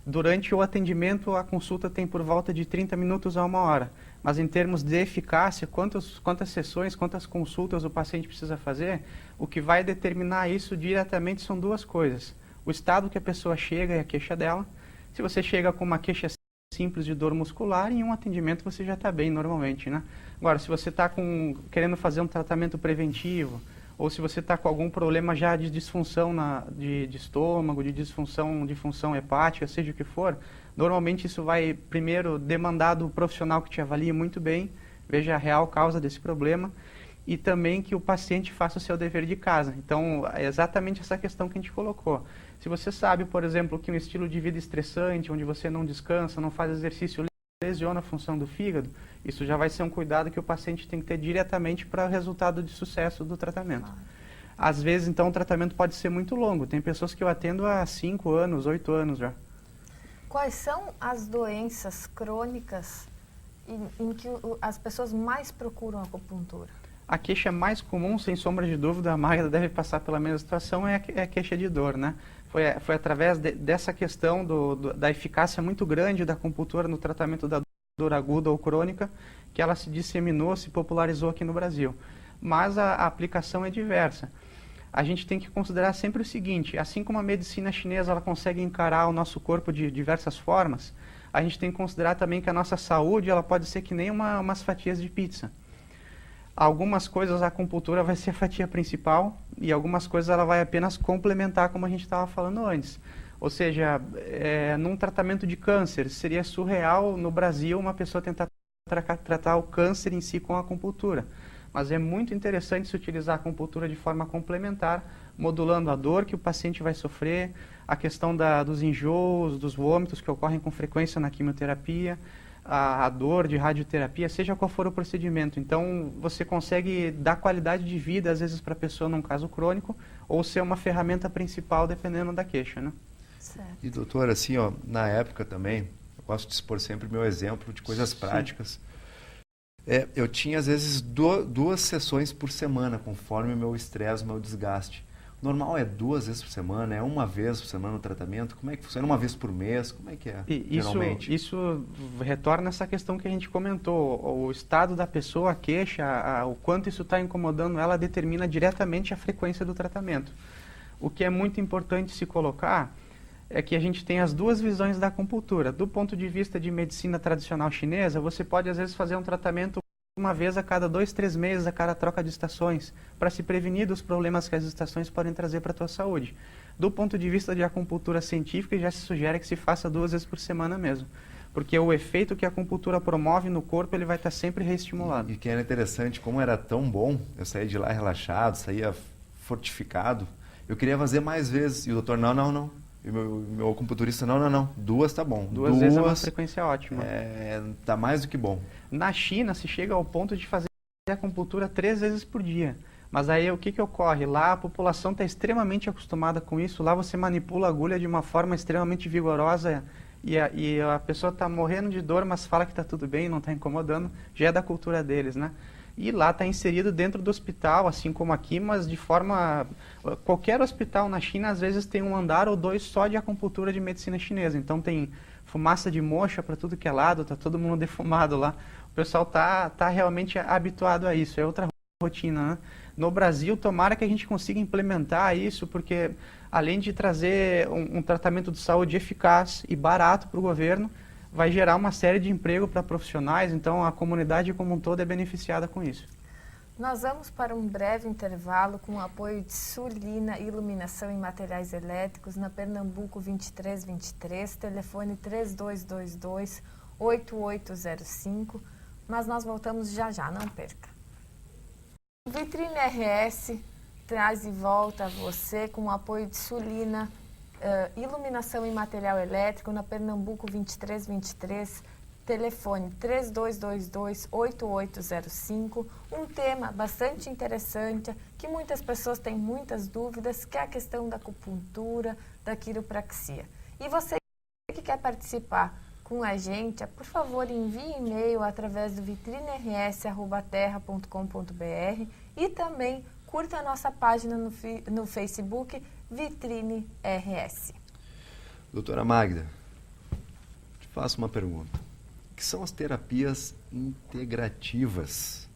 Durante o atendimento, a consulta tem por volta de 30 minutos a 1 hora. Mas em termos de eficácia, quantas sessões, quantas consultas o paciente precisa fazer, o que vai determinar isso diretamente são duas coisas. O estado que a pessoa chega e a queixa dela. Se você chega com uma queixa simples de dor muscular, em um atendimento você já está bem normalmente, né? Agora, se você está querendo fazer um tratamento preventivo, ou se você está com algum problema já de disfunção de estômago, de função hepática, seja o que for, normalmente isso vai primeiro demandar do profissional que te avalie muito bem, veja a real causa desse problema e também que o paciente faça o seu dever de casa. Então, é exatamente essa questão que a gente colocou. Se você sabe, por exemplo, que um estilo de vida estressante, onde você não descansa, não faz exercício, lesiona a função do fígado, isso já vai ser um cuidado que o paciente tem que ter diretamente para o resultado de sucesso do tratamento. Às vezes, então, o tratamento pode ser muito longo. Tem pessoas que eu atendo há 5 anos, 8 anos já. Quais são as doenças crônicas em que as pessoas mais procuram acupuntura? A queixa mais comum, sem sombra de dúvida, a Magda deve passar pela mesma situação, é a queixa de dor, né? Foi através dessa questão da eficácia muito grande da acupuntura no tratamento da dor aguda ou crônica que ela se disseminou, se popularizou aqui no Brasil. Mas a aplicação é diversa. A gente tem que considerar sempre o seguinte, assim como a medicina chinesa ela consegue encarar o nosso corpo de diversas formas, a gente tem que considerar também que a nossa saúde ela pode ser que nem umas fatias de pizza. Algumas coisas a acupuntura vai ser a fatia principal e algumas coisas ela vai apenas complementar, como a gente estava falando antes. Ou seja, num tratamento de câncer, seria surreal no Brasil uma pessoa tentar tratar o câncer em si com a acupuntura. Mas é muito interessante se utilizar a acupuntura de forma complementar, modulando a dor que o paciente vai sofrer, a questão dos enjoos, dos vômitos que ocorrem com frequência na quimioterapia, a dor de radioterapia, seja qual for o procedimento. Então, você consegue dar qualidade de vida, às vezes, para a pessoa num caso crônico, ou ser uma ferramenta principal, dependendo da queixa, né? Certo. E, doutor, assim, ó, na época também, gosto de expor sempre o meu exemplo de coisas práticas. Eu tinha, às vezes, 2 sessões por semana, conforme o meu estresse, o meu desgaste. Normal é 2 vezes por semana, é 1 vez por semana o tratamento? Como é que funciona? 1 vez por mês? Como é que é, geralmente? Isso retorna essa questão que a gente comentou. O estado da pessoa, a queixa, o quanto isso está incomodando ela, determina diretamente a frequência do tratamento. O que é muito importante se colocar é que a gente tem as 2 visões da acupuntura. Do ponto de vista de medicina tradicional chinesa, você pode, às vezes, fazer um tratamento 1 vez a cada 2, 3 meses, a cada troca de estações, para se prevenir dos problemas que as estações podem trazer para a tua saúde. Do ponto de vista de acupuntura científica, já se sugere que se faça 2 vezes por semana mesmo, porque o efeito que a acupuntura promove no corpo, ele vai estar sempre reestimulado. E que era interessante, como era tão bom, eu saía de lá relaxado, saía fortificado, eu queria fazer mais vezes, e o doutor, não. E o meu acupunturista, não, 2 tá bom. 2 vezes é uma frequência ótima. Tá mais do que bom. Na China, se chega ao ponto de fazer acupuntura 3 vezes por dia. Mas aí o que ocorre? Lá a população está extremamente acostumada com isso. Lá você manipula a agulha de uma forma extremamente vigorosa e a pessoa está morrendo de dor, mas fala que está tudo bem, não está incomodando. Já é da cultura deles, né? E lá está inserido dentro do hospital, assim como aqui, mas de forma... Qualquer hospital na China, às vezes, tem 1 andar ou 2 só de acupuntura de medicina chinesa. Então tem fumaça de moxa para tudo que é lado, está todo mundo defumado lá. O pessoal está realmente habituado a isso, é outra rotina, né? No Brasil, tomara que a gente consiga implementar isso, porque além de trazer um tratamento de saúde eficaz e barato para o governo, vai gerar uma série de emprego para profissionais, então a comunidade como um todo é beneficiada com isso. Nós vamos para um breve intervalo com o apoio de Sulina Iluminação e Materiais Elétricos na Pernambuco 2323, telefone 3222-8805, mas nós voltamos já, não perca. O Vitrine RS traz de volta a você com o apoio de Sulina Iluminação e Material Elétrico na Pernambuco 2323, telefone 3222-8805, um tema bastante interessante, que muitas pessoas têm muitas dúvidas, que é a questão da acupuntura, da quiropraxia. E você que quer participar com a gente, por favor, envie e-mail através do vitriners@terra.com.br e também curta a nossa página no Facebook, Vitrine RS. Doutora Magda, te faço uma pergunta. O que são as terapias integrativas?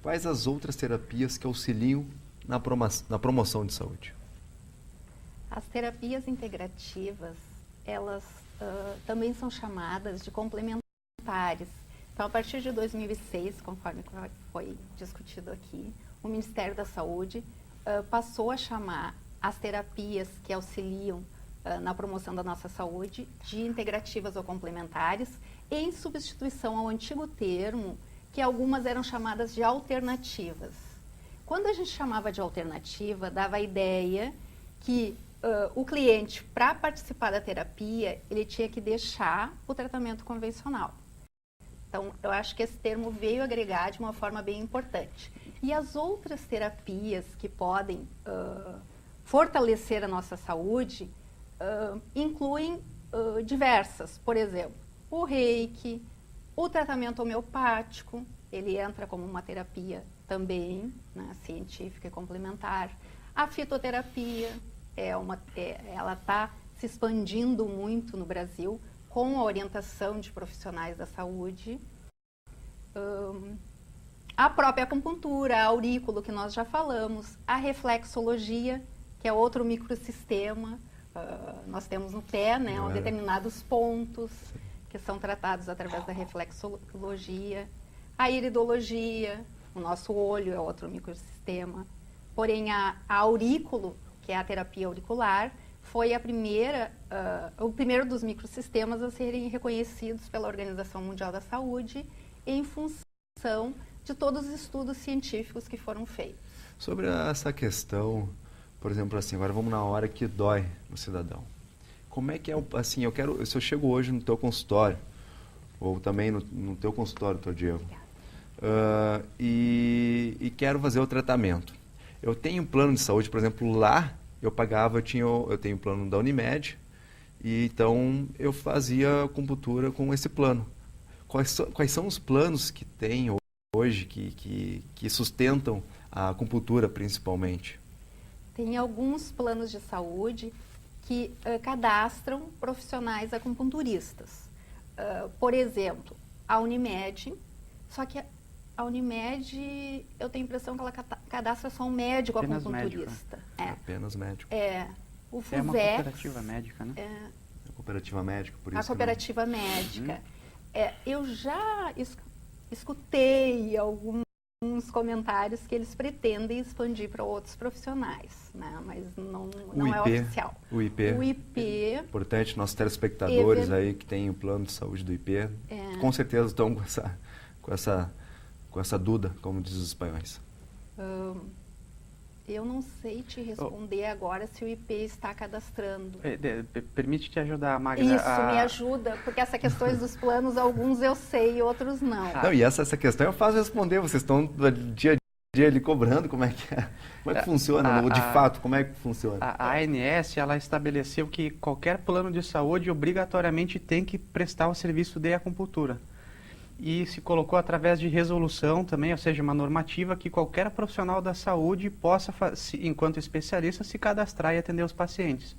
Quais as outras terapias que auxiliam na promoção de saúde? As terapias integrativas, elas também são chamadas de complementares. Então, a partir de 2006, conforme foi discutido aqui, o Ministério da Saúde passou a chamar as terapias que auxiliam na promoção da nossa saúde de integrativas ou complementares, em substituição ao antigo termo, que algumas eram chamadas de alternativas. Quando a gente chamava de alternativa, dava a ideia que o cliente, para participar da terapia, ele tinha que deixar o tratamento convencional. Então, eu acho que esse termo veio agregar de uma forma bem importante. E as outras terapias que podem fortalecer a nossa saúde incluem diversas. Por exemplo, o reiki, o tratamento homeopático, ele entra como uma terapia também, né, científica e complementar. A fitoterapia, ela está se expandindo muito no Brasil com a orientação de profissionais da saúde. A própria acupuntura, a aurículo, que nós já falamos, a reflexologia, que é outro microsistema. Nós temos no pé, né, determinados pontos que são tratados através da reflexologia. A iridologia, o nosso olho é outro microsistema. Porém, a aurículo, que é a terapia auricular, foi o primeiro dos microsistemas a serem reconhecidos pela Organização Mundial da Saúde em função de todos os estudos científicos que foram feitos. Sobre essa questão, por exemplo, assim, agora vamos na hora que dói no cidadão. Como é que é, assim, se eu chego hoje no teu consultório, ou também no teu consultório, doutor Diego, e quero fazer o tratamento. Eu tenho um plano de saúde, por exemplo, lá eu tenho plano da Unimed, E então eu fazia acupuntura com esse plano. Quais são os planos que tem hoje que sustentam a acupuntura principalmente? Tem alguns planos de saúde que cadastram profissionais acupunturistas. Por exemplo, a Unimed, só que a Unimed, eu tenho a impressão que ela cadastra só um médico apenas acupunturista. Médico. Apenas médico. O FUVEX, é uma cooperativa médica, né? A cooperativa médica, por isso. A cooperativa médica. Eu já escutei alguns comentários que eles pretendem expandir para outros profissionais, né? Mas não é oficial. O IP. O IP. Importante, nossos telespectadores aí que têm o plano de saúde do IP, com certeza estão com essa dúvida, como diz os espanhóis. Eu não sei te responder agora se o IP está cadastrando. Permite te ajudar, Magda? Isso, me ajuda, porque essas questões dos planos, alguns eu sei e outros não. Não, e essa questão eu faço responder, vocês estão dia a dia ali cobrando, como é que funciona, de fato, como é que funciona? A ANS, ela estabeleceu que qualquer plano de saúde obrigatoriamente tem que prestar o serviço de acupuntura. E se colocou através de resolução também, ou seja, uma normativa que qualquer profissional da saúde possa, enquanto especialista, se cadastrar e atender os pacientes.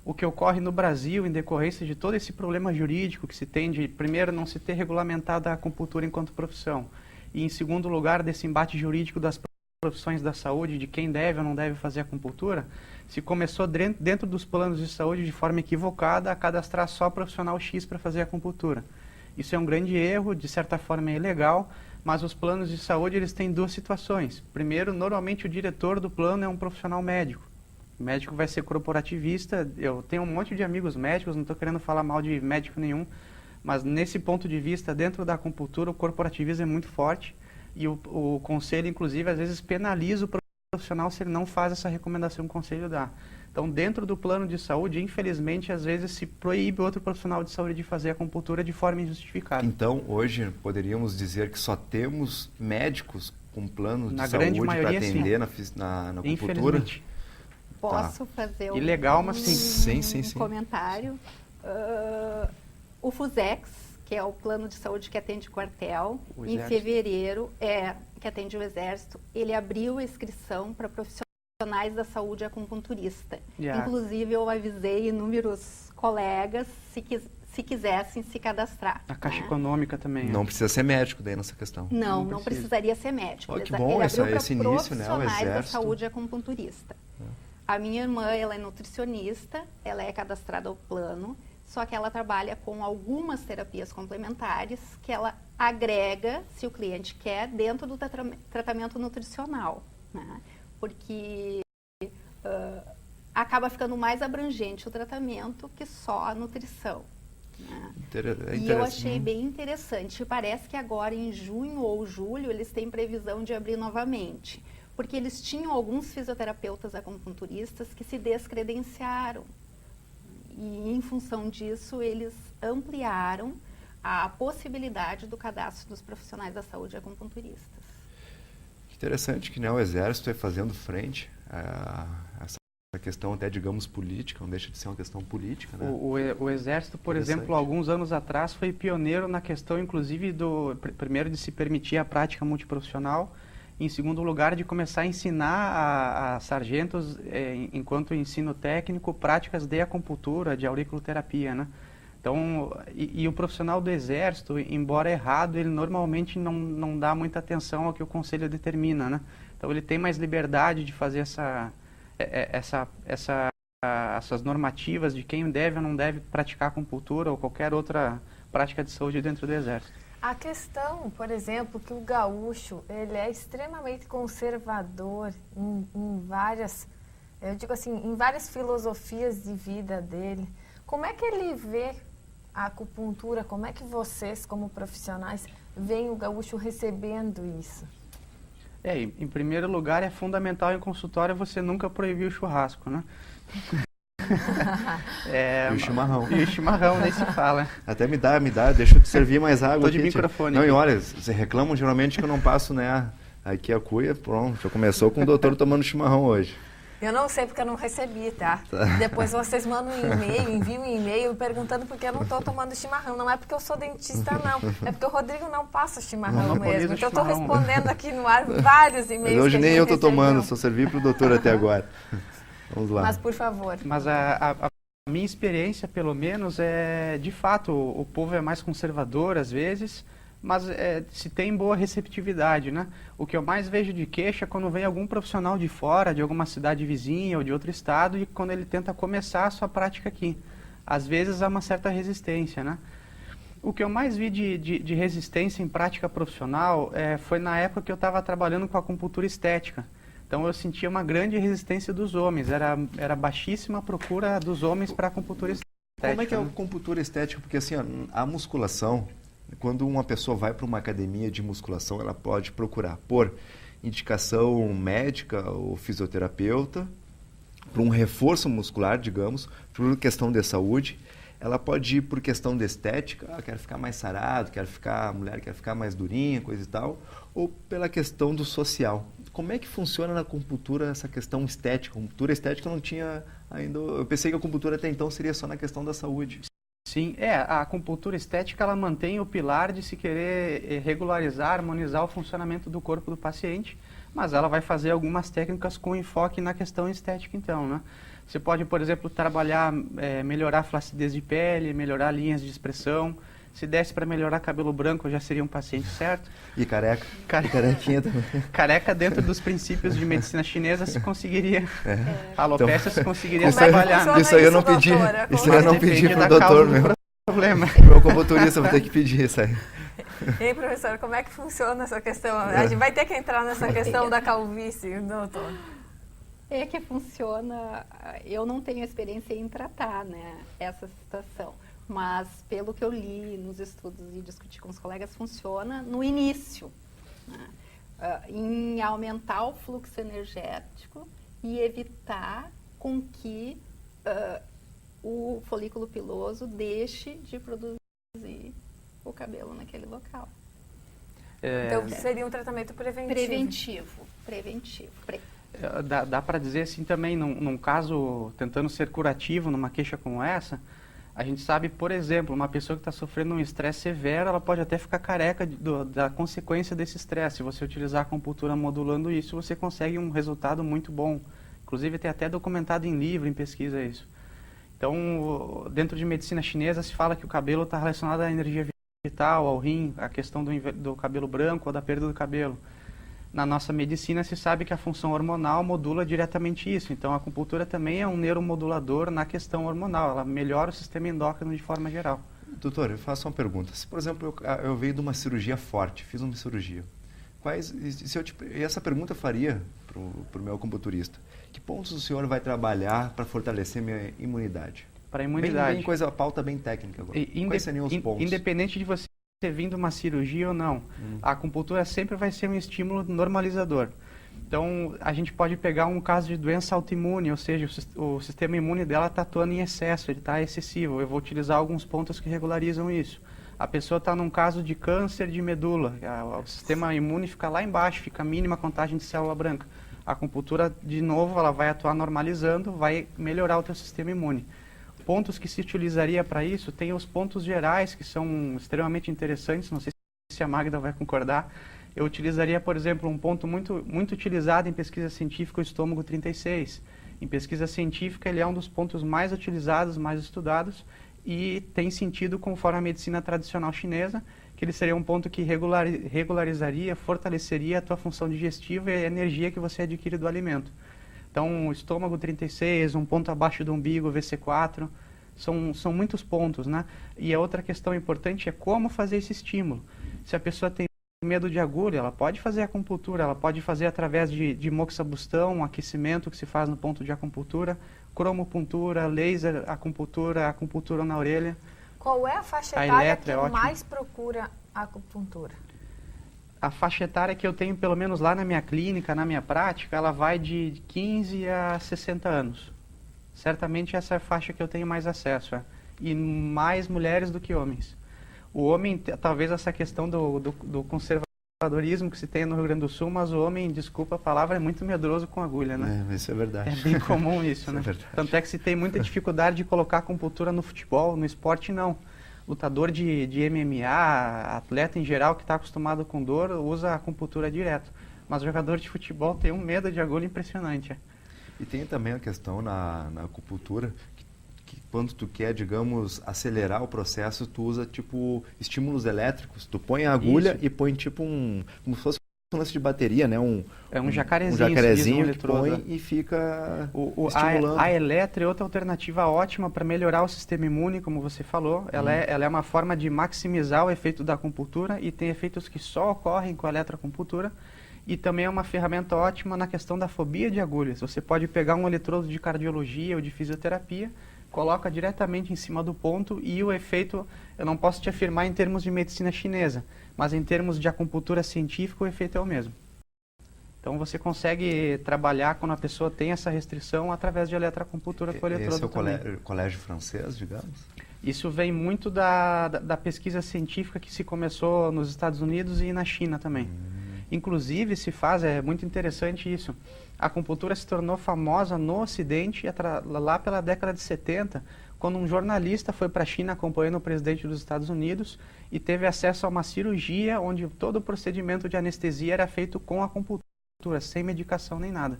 O que ocorre no Brasil, em decorrência de todo esse problema jurídico que se tem de, primeiro, não se ter regulamentado a acupuntura enquanto profissão, e, em segundo lugar, desse embate jurídico das profissões da saúde, de quem deve ou não deve fazer acupuntura, se começou dentro dos planos de saúde, de forma equivocada, a cadastrar só profissional X para fazer acupuntura. Isso é um grande erro, de certa forma é ilegal, mas os planos de saúde eles têm duas situações. Primeiro, normalmente o diretor do plano é um profissional médico. O médico vai ser corporativista. Eu tenho um monte de amigos médicos, não estou querendo falar mal de médico nenhum, mas nesse ponto de vista, dentro da acupuntura, o corporativismo é muito forte e o conselho, inclusive, às vezes penaliza o profissional se ele não faz essa recomendação que o conselho dá. Então, dentro do plano de saúde, infelizmente, às vezes se proíbe outro profissional de saúde de fazer acupuntura de forma injustificada. Então, hoje, poderíamos dizer que só temos médicos com plano de na saúde grande maioria, para atender na acupuntura? Infelizmente. Posso fazer ilegal, mas sim. Comentário? O FUVEX, que é o plano de saúde que atende quartel, em fevereiro, que atende o Exército, ele abriu a inscrição para profissionais da saúde acupunturista. Inclusive, eu avisei inúmeros colegas se quisessem se cadastrar. A Caixa Econômica também. Não precisa ser médico daí nessa questão. Não precisaria ser médico. Que bom, esse início, né? O profissionais da Exército. saúde acupunturista. A minha irmã, ela é nutricionista, ela é cadastrada ao plano, só que ela trabalha com algumas terapias complementares que ela agrega, se o cliente quer, dentro do tratamento nutricional, né? Porque acaba ficando mais abrangente o tratamento que só a nutrição. Né? E eu achei bem interessante. Parece que agora, em junho ou julho, eles têm previsão de abrir novamente. Porque eles tinham alguns fisioterapeutas acupunturistas que se descredenciaram. E, em função disso, eles ampliaram a possibilidade do cadastro dos profissionais da saúde acupunturistas. Interessante que, né, o Exército é fazendo frente a essa questão até, digamos, política, não deixa de ser uma questão política, né? O Exército, por exemplo, alguns anos atrás foi pioneiro na questão, inclusive, primeiro de se permitir a prática multiprofissional, e, em segundo lugar, de começar a ensinar a sargentos, enquanto ensino técnico, práticas de acupuntura, de auriculoterapia, né? Então, e o profissional do Exército, embora errado, ele normalmente não dá muita atenção ao que o conselho determina, né? Então, ele tem mais liberdade de fazer essas normativas de quem deve ou não deve praticar acupuntura ou qualquer outra prática de saúde dentro do Exército. A questão, por exemplo, que o gaúcho, ele é extremamente conservador em várias, eu digo assim, em várias filosofias de vida dele. Como é que ele vê a acupuntura? Como é que vocês, como profissionais, veem o gaúcho recebendo isso? Em primeiro lugar, é fundamental em consultório você nunca proibir o churrasco, né? E o chimarrão. E o chimarrão, nem se fala. Até me dá, deixa eu te servir mais água. Tô de microfone. Não, e olha, vocês reclamam geralmente que eu não passo, né? Aqui a cuia, pronto, já começou com o doutor tomando chimarrão hoje. Eu não sei porque eu não recebi, tá? Depois vocês mandam um e-mail, enviam um e-mail perguntando porque eu não estou tomando chimarrão. Não é porque eu sou dentista, não. É porque o Rodrigo não passa chimarrão mesmo. Então eu estou respondendo aqui no ar vários e-mails. Mas hoje nem eu estou tomando, só servi para o doutor até agora. Vamos lá. Mas por favor. Mas a minha experiência, pelo menos, é de fato, o povo é mais conservador às vezes, mas se tem boa receptividade, né? O que eu mais vejo de queixa é quando vem algum profissional de fora, de alguma cidade vizinha ou de outro estado, e quando ele tenta começar a sua prática aqui. Às vezes há uma certa resistência, né? O que eu mais vi de resistência em prática profissional foi na época que eu estava trabalhando com acupuntura estética. Então eu sentia uma grande resistência dos homens, era baixíssima a procura dos homens para acupuntura estética. Como é que é a acupuntura estética? Porque assim, a musculação, quando uma pessoa vai para uma academia de musculação, ela pode procurar por indicação médica ou fisioterapeuta, para um reforço muscular, digamos, por questão de saúde. Ela pode ir por questão de estética, quero ficar mais sarado, a mulher quer ficar mais durinha, coisa e tal, ou pela questão do social. Como é que funciona na acupuntura essa questão estética? A acupuntura estética eu não tinha ainda... Eu pensei que a acupuntura até então seria só na questão da saúde. Sim, a acupuntura estética ela mantém o pilar de se querer regularizar, harmonizar o funcionamento do corpo do paciente, mas ela vai fazer algumas técnicas com enfoque na questão estética então, né? Você pode, por exemplo, trabalhar, melhorar a flacidez de pele, melhorar linhas de expressão. Se desse para melhorar cabelo branco, já seria um paciente certo. E careca. Carequinha também. Careca dentro dos princípios de medicina chinesa se conseguiria. A alopecia se conseguiria Como trabalhar. Isso aí eu não pedi. Isso aí eu não pedi pro doutor meu. Problema. Meu acupunturista vai ter que pedir isso aí. E aí, professora, como é que funciona essa questão? A gente vai ter que entrar nessa questão da calvície, doutor. É que funciona, eu não tenho experiência em tratar, né, essa situação, mas pelo que eu li nos estudos e discuti com os colegas, funciona no início, né, em aumentar o fluxo energético e evitar com que o folículo piloso deixe de produzir o cabelo naquele local. Então seria um tratamento preventivo. Preventivo. Dá para dizer assim também, num caso tentando ser curativo, numa queixa como essa, a gente sabe, por exemplo, uma pessoa que está sofrendo um estresse severo, ela pode até ficar careca da consequência desse estresse. Se você utilizar a acupuntura modulando isso, você consegue um resultado muito bom. Inclusive tem até documentado em livro, em pesquisa isso. Então, dentro de medicina chinesa se fala que o cabelo está relacionado à energia vital, ao rim, à questão do cabelo branco ou da perda do cabelo. Na nossa medicina se sabe que a função hormonal modula diretamente isso. Então a acupuntura também é um neuromodulador na questão hormonal. Ela melhora o sistema endócrino de forma geral. Doutor, eu faço uma pergunta. Se, por exemplo, eu venho de uma cirurgia forte, fiz uma cirurgia. E essa pergunta eu faria para o meu acupunturista. Que pontos o senhor vai trabalhar para fortalecer minha imunidade? Para a imunidade. Bem coisa, pauta bem técnica agora. Quais seriam os pontos? Independente de você vindo uma cirurgia ou não, a acupuntura sempre vai ser um estímulo normalizador. Então, a gente pode pegar um caso de doença autoimune, ou seja, o sistema imune dela está atuando em excesso, ele está excessivo. Eu vou utilizar alguns pontos que regularizam isso. A pessoa está num caso de câncer de medula, o sistema imune fica lá embaixo, fica a mínima contagem de célula branca. A acupuntura, de novo, ela vai atuar normalizando, vai melhorar o teu sistema imune. Pontos que se utilizaria para isso, tem os pontos gerais, que são extremamente interessantes, não sei se a Magda vai concordar. Eu utilizaria, por exemplo, um ponto muito utilizado em pesquisa científica, o estômago 36. Em pesquisa científica, ele é um dos pontos mais utilizados, mais estudados, e tem sentido conforme a medicina tradicional chinesa, que ele seria um ponto que regularizaria, fortaleceria a tua função digestiva e a energia que você adquire do alimento. Então, o estômago 36, um ponto abaixo do umbigo, VC4, são muitos pontos, né? E a outra questão importante é como fazer esse estímulo. Se a pessoa tem medo de agulha, ela pode fazer acupuntura, ela pode fazer através de moxabustão, um aquecimento que se faz no ponto de acupuntura, cromopuntura, laser acupuntura, acupuntura na orelha. Qual é a faixa etária que mais procura acupuntura? A faixa etária que eu tenho, pelo menos lá na minha clínica, na minha prática, ela vai de 15 a 60 anos. Certamente essa é a faixa que eu tenho mais acesso. E mais mulheres do que homens. O homem, talvez essa questão do conservadorismo conservadorismo que se tem no Rio Grande do Sul, mas o homem, desculpa a palavra, é muito medroso com agulha, né? Isso é verdade. É bem comum isso, né? É verdade. Tanto é que se tem muita dificuldade de colocar acupuntura no futebol, no esporte não. Lutador de MMA, atleta em geral que está acostumado com dor, usa a acupuntura direto. Mas jogador de futebol tem um medo de agulha impressionante. E tem também a questão na acupuntura, que quando tu quer, digamos, acelerar o processo, tu usa, tipo, estímulos elétricos. Tu põe a agulha e põe, tipo, como se fosse um lance de bateria, né? Um jacarezinho que põe e fica estimulando. A Eletra é outra alternativa ótima para melhorar o sistema imune, como você falou. Ela é uma forma de maximizar o efeito da acupuntura e tem efeitos que só ocorrem com a eletroacupuntura. E também é uma ferramenta ótima na questão da fobia de agulhas. Você pode pegar um eletrodo de cardiologia ou de fisioterapia, coloca diretamente em cima do ponto e o efeito, eu não posso te afirmar em termos de medicina chinesa, mas em termos de acupuntura científica o efeito é o mesmo. Então você consegue trabalhar quando a pessoa tem essa restrição através de eletroacupuntura com eletrodo. Esse é o colégio francês, digamos? Isso vem muito da pesquisa científica que se começou nos Estados Unidos e na China também. Inclusive, é muito interessante isso, a acupuntura se tornou famosa no Ocidente lá pela década de 70, quando um jornalista foi para a China acompanhando o presidente dos Estados Unidos e teve acesso a uma cirurgia onde todo o procedimento de anestesia era feito com acupuntura, sem medicação nem nada.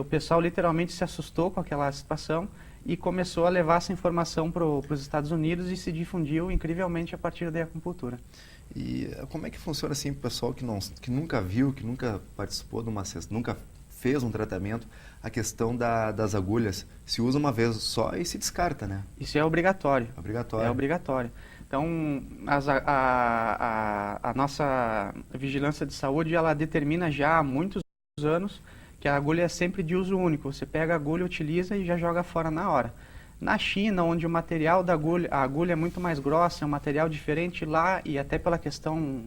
O pessoal literalmente se assustou com aquela situação e começou a levar essa informação para os Estados Unidos e se difundiu incrivelmente a partir da acupuntura. E como é que funciona assim para o pessoal que nunca viu, que nunca participou de nunca fez um tratamento, a questão das agulhas? Se usa uma vez só e se descarta, né? Isso é obrigatório. Obrigatório. É obrigatório. Então, a nossa vigilância de saúde, ela determina já há muitos anos que a agulha é sempre de uso único. Você pega a agulha, utiliza e já joga fora na hora. Na China, onde o material a agulha é muito mais grossa, é um material diferente lá, e até pela questão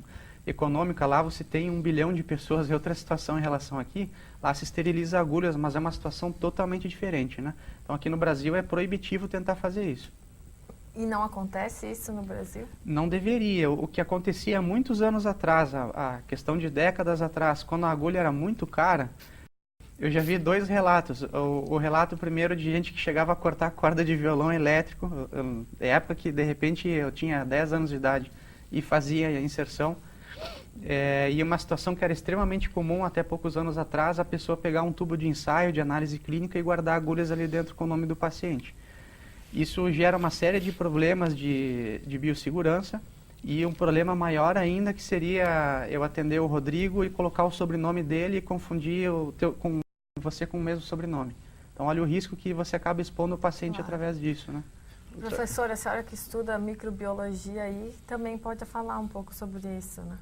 econômica, lá você tem 1 bilhão de pessoas, é outra situação em relação aqui, lá se esteriliza agulhas, mas é uma situação totalmente diferente, né? Então aqui no Brasil é proibitivo tentar fazer isso. E não acontece isso no Brasil? Não deveria. O que acontecia muitos anos atrás, a questão de décadas atrás, quando a agulha era muito cara, eu já vi 2 relatos. O relato primeiro de gente que chegava a cortar corda de violão elétrico, época que de repente eu tinha 10 anos de idade e fazia a inserção. E uma situação que era extremamente comum até poucos anos atrás, a pessoa pegar um tubo de ensaio de análise clínica e guardar agulhas ali dentro com o nome do paciente. Isso gera uma série de problemas de biossegurança e um problema maior ainda que seria eu atender o Rodrigo e colocar o sobrenome dele e confundir você com o mesmo sobrenome. Então, olha o risco que você acaba expondo o paciente através disso, né? Professora, a senhora que estuda microbiologia aí também pode falar um pouco sobre isso, né?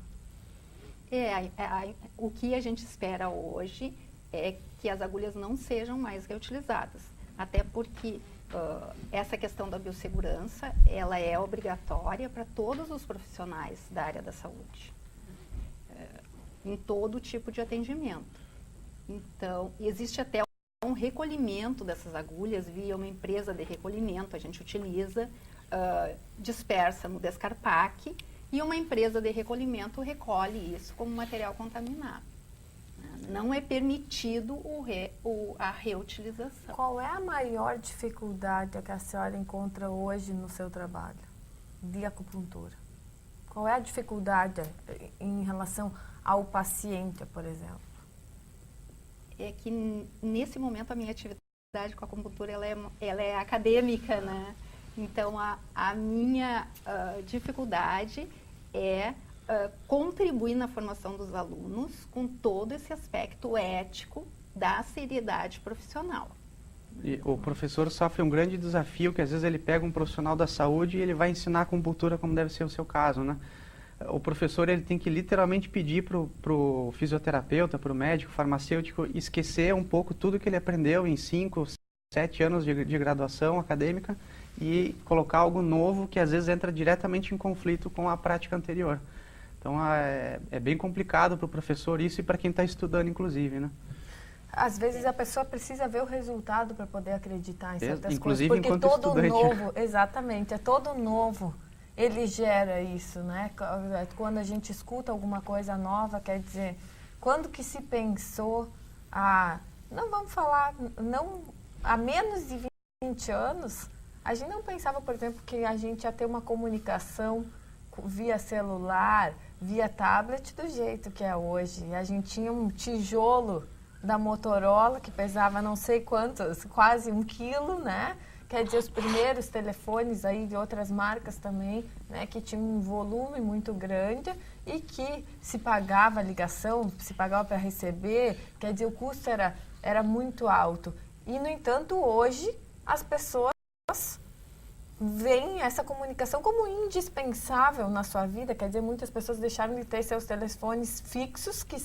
O que a gente espera hoje é que as agulhas não sejam mais reutilizadas. Até porque essa questão da biossegurança, ela é obrigatória para todos os profissionais da área da saúde, em todo tipo de atendimento. Então, existe até um recolhimento dessas agulhas via uma empresa de recolhimento, a gente utiliza, dispersa no Descarpac, e uma empresa de recolhimento recolhe isso como material contaminado. Não é permitido a reutilização. Qual é a maior dificuldade que a senhora encontra hoje no seu trabalho de acupuntura? Qual é a dificuldade em relação ao paciente, por exemplo? É que nesse momento a minha atividade com a acupuntura ela é acadêmica, né? Então a minha dificuldade é contribuir na formação dos alunos com todo esse aspecto ético da seriedade profissional. E o professor sofre um grande desafio, que às vezes ele pega um profissional da saúde e ele vai ensinar acupuntura como deve ser o seu caso, né? O professor ele tem que literalmente pedir para o fisioterapeuta, para o médico, farmacêutico, esquecer um pouco tudo que ele aprendeu em 5, 7 anos de graduação acadêmica e colocar algo novo que às vezes entra diretamente em conflito com a prática anterior. Então é bem complicado para o professor isso e para quem está estudando, inclusive, né? Às vezes a pessoa precisa ver o resultado para poder acreditar em certas inclusive coisas. Porque enquanto todo estudante. novo, exatamente, é todo novo. ele gera isso, né? Quando a gente escuta alguma coisa nova, quer dizer, quando que se pensou não vamos falar, não, há menos de 20 anos, a gente não pensava, por exemplo, que a gente ia ter uma comunicação via celular, via tablet do jeito que é hoje. A gente tinha um tijolo da Motorola que pesava não sei quantos, quase 1 quilo, né? Quer dizer, os primeiros telefones aí de outras marcas também, né, que tinham um volume muito grande e que se pagava a ligação, se pagava para receber, quer dizer, o custo era muito alto. E, no entanto, hoje as pessoas veem essa comunicação como indispensável na sua vida, quer dizer, muitas pessoas deixaram de ter seus telefones fixos que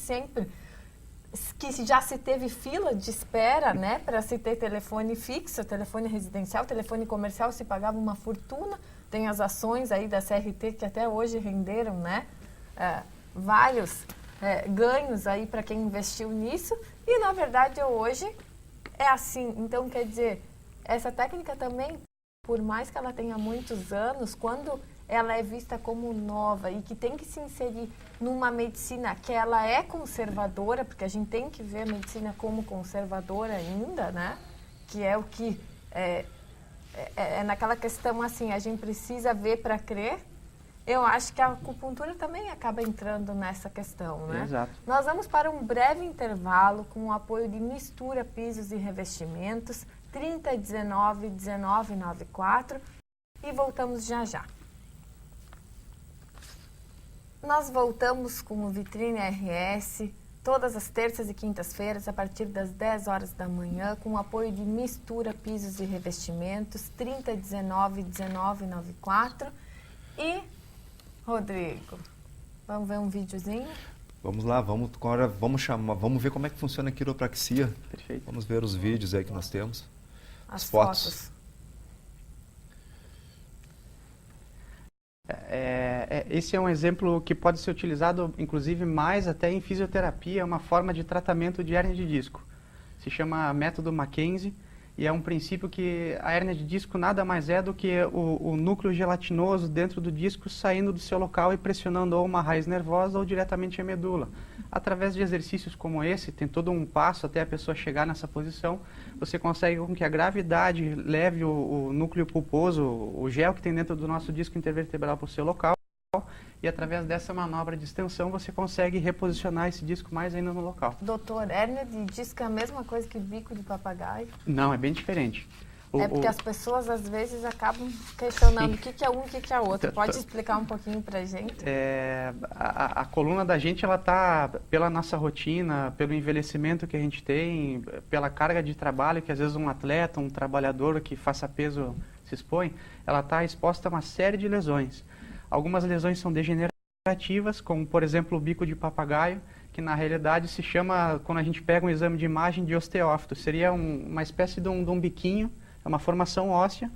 já se teve fila de espera, né, para se ter telefone fixo, telefone residencial, telefone comercial, se pagava uma fortuna. Tem as ações aí da CRT que até hoje renderam, né, vários ganhos aí para quem investiu nisso. E, na verdade, hoje é assim. Então, quer dizer, essa técnica também, por mais que ela tenha muitos anos, quando ela é vista como nova e que tem que se inserir numa medicina que ela é conservadora, porque a gente tem que ver a medicina como conservadora ainda, né? Que é o que é naquela questão assim, a gente precisa ver para crer. Eu acho que a acupuntura também acaba entrando nessa questão, né? Exato. Nós vamos para um breve intervalo com o apoio de Mistura Pisos e Revestimentos, 3019-1994, e voltamos já já. Nós voltamos com o Vitrine RS, todas as terças e quintas-feiras, a partir das 10 horas da manhã, com o apoio de Mistura Pisos e Revestimentos, 3019-1994. E, Rodrigo, vamos ver um videozinho? Vamos lá, vamos ver como é que funciona a quiropraxia. Perfeito. Vamos ver os vídeos aí que nós temos. As fotos. Esse é um exemplo que pode ser utilizado, inclusive, mais até em fisioterapia, é uma forma de tratamento de hérnia de disco. Se chama método Mackenzie e é um princípio que a hérnia de disco nada mais é do que o núcleo gelatinoso dentro do disco saindo do seu local e pressionando ou uma raiz nervosa ou diretamente a medula. Através de exercícios como esse, tem todo um passo até a pessoa chegar nessa posição, você consegue com que a gravidade leve o núcleo pulposo, o gel que tem dentro do nosso disco intervertebral para o seu local, e através dessa manobra de extensão você consegue reposicionar esse disco mais ainda no local. Doutor, hérnia de disco é a mesma coisa que bico de papagaio? Não, é bem diferente. Porque as pessoas às vezes acabam questionando o que é um e o que é outro. Pode explicar um pouquinho pra gente? A coluna da gente, ela tá, pela nossa rotina, pelo envelhecimento que a gente tem, pela carga de trabalho que às vezes um atleta, um trabalhador que faça peso se expõe, ela está exposta a uma série de lesões. Algumas lesões são degenerativas, como por exemplo o bico de papagaio, que na realidade se chama, quando a gente pega um exame de imagem, de osteófito. Seria uma espécie de um biquinho, é uma formação óssea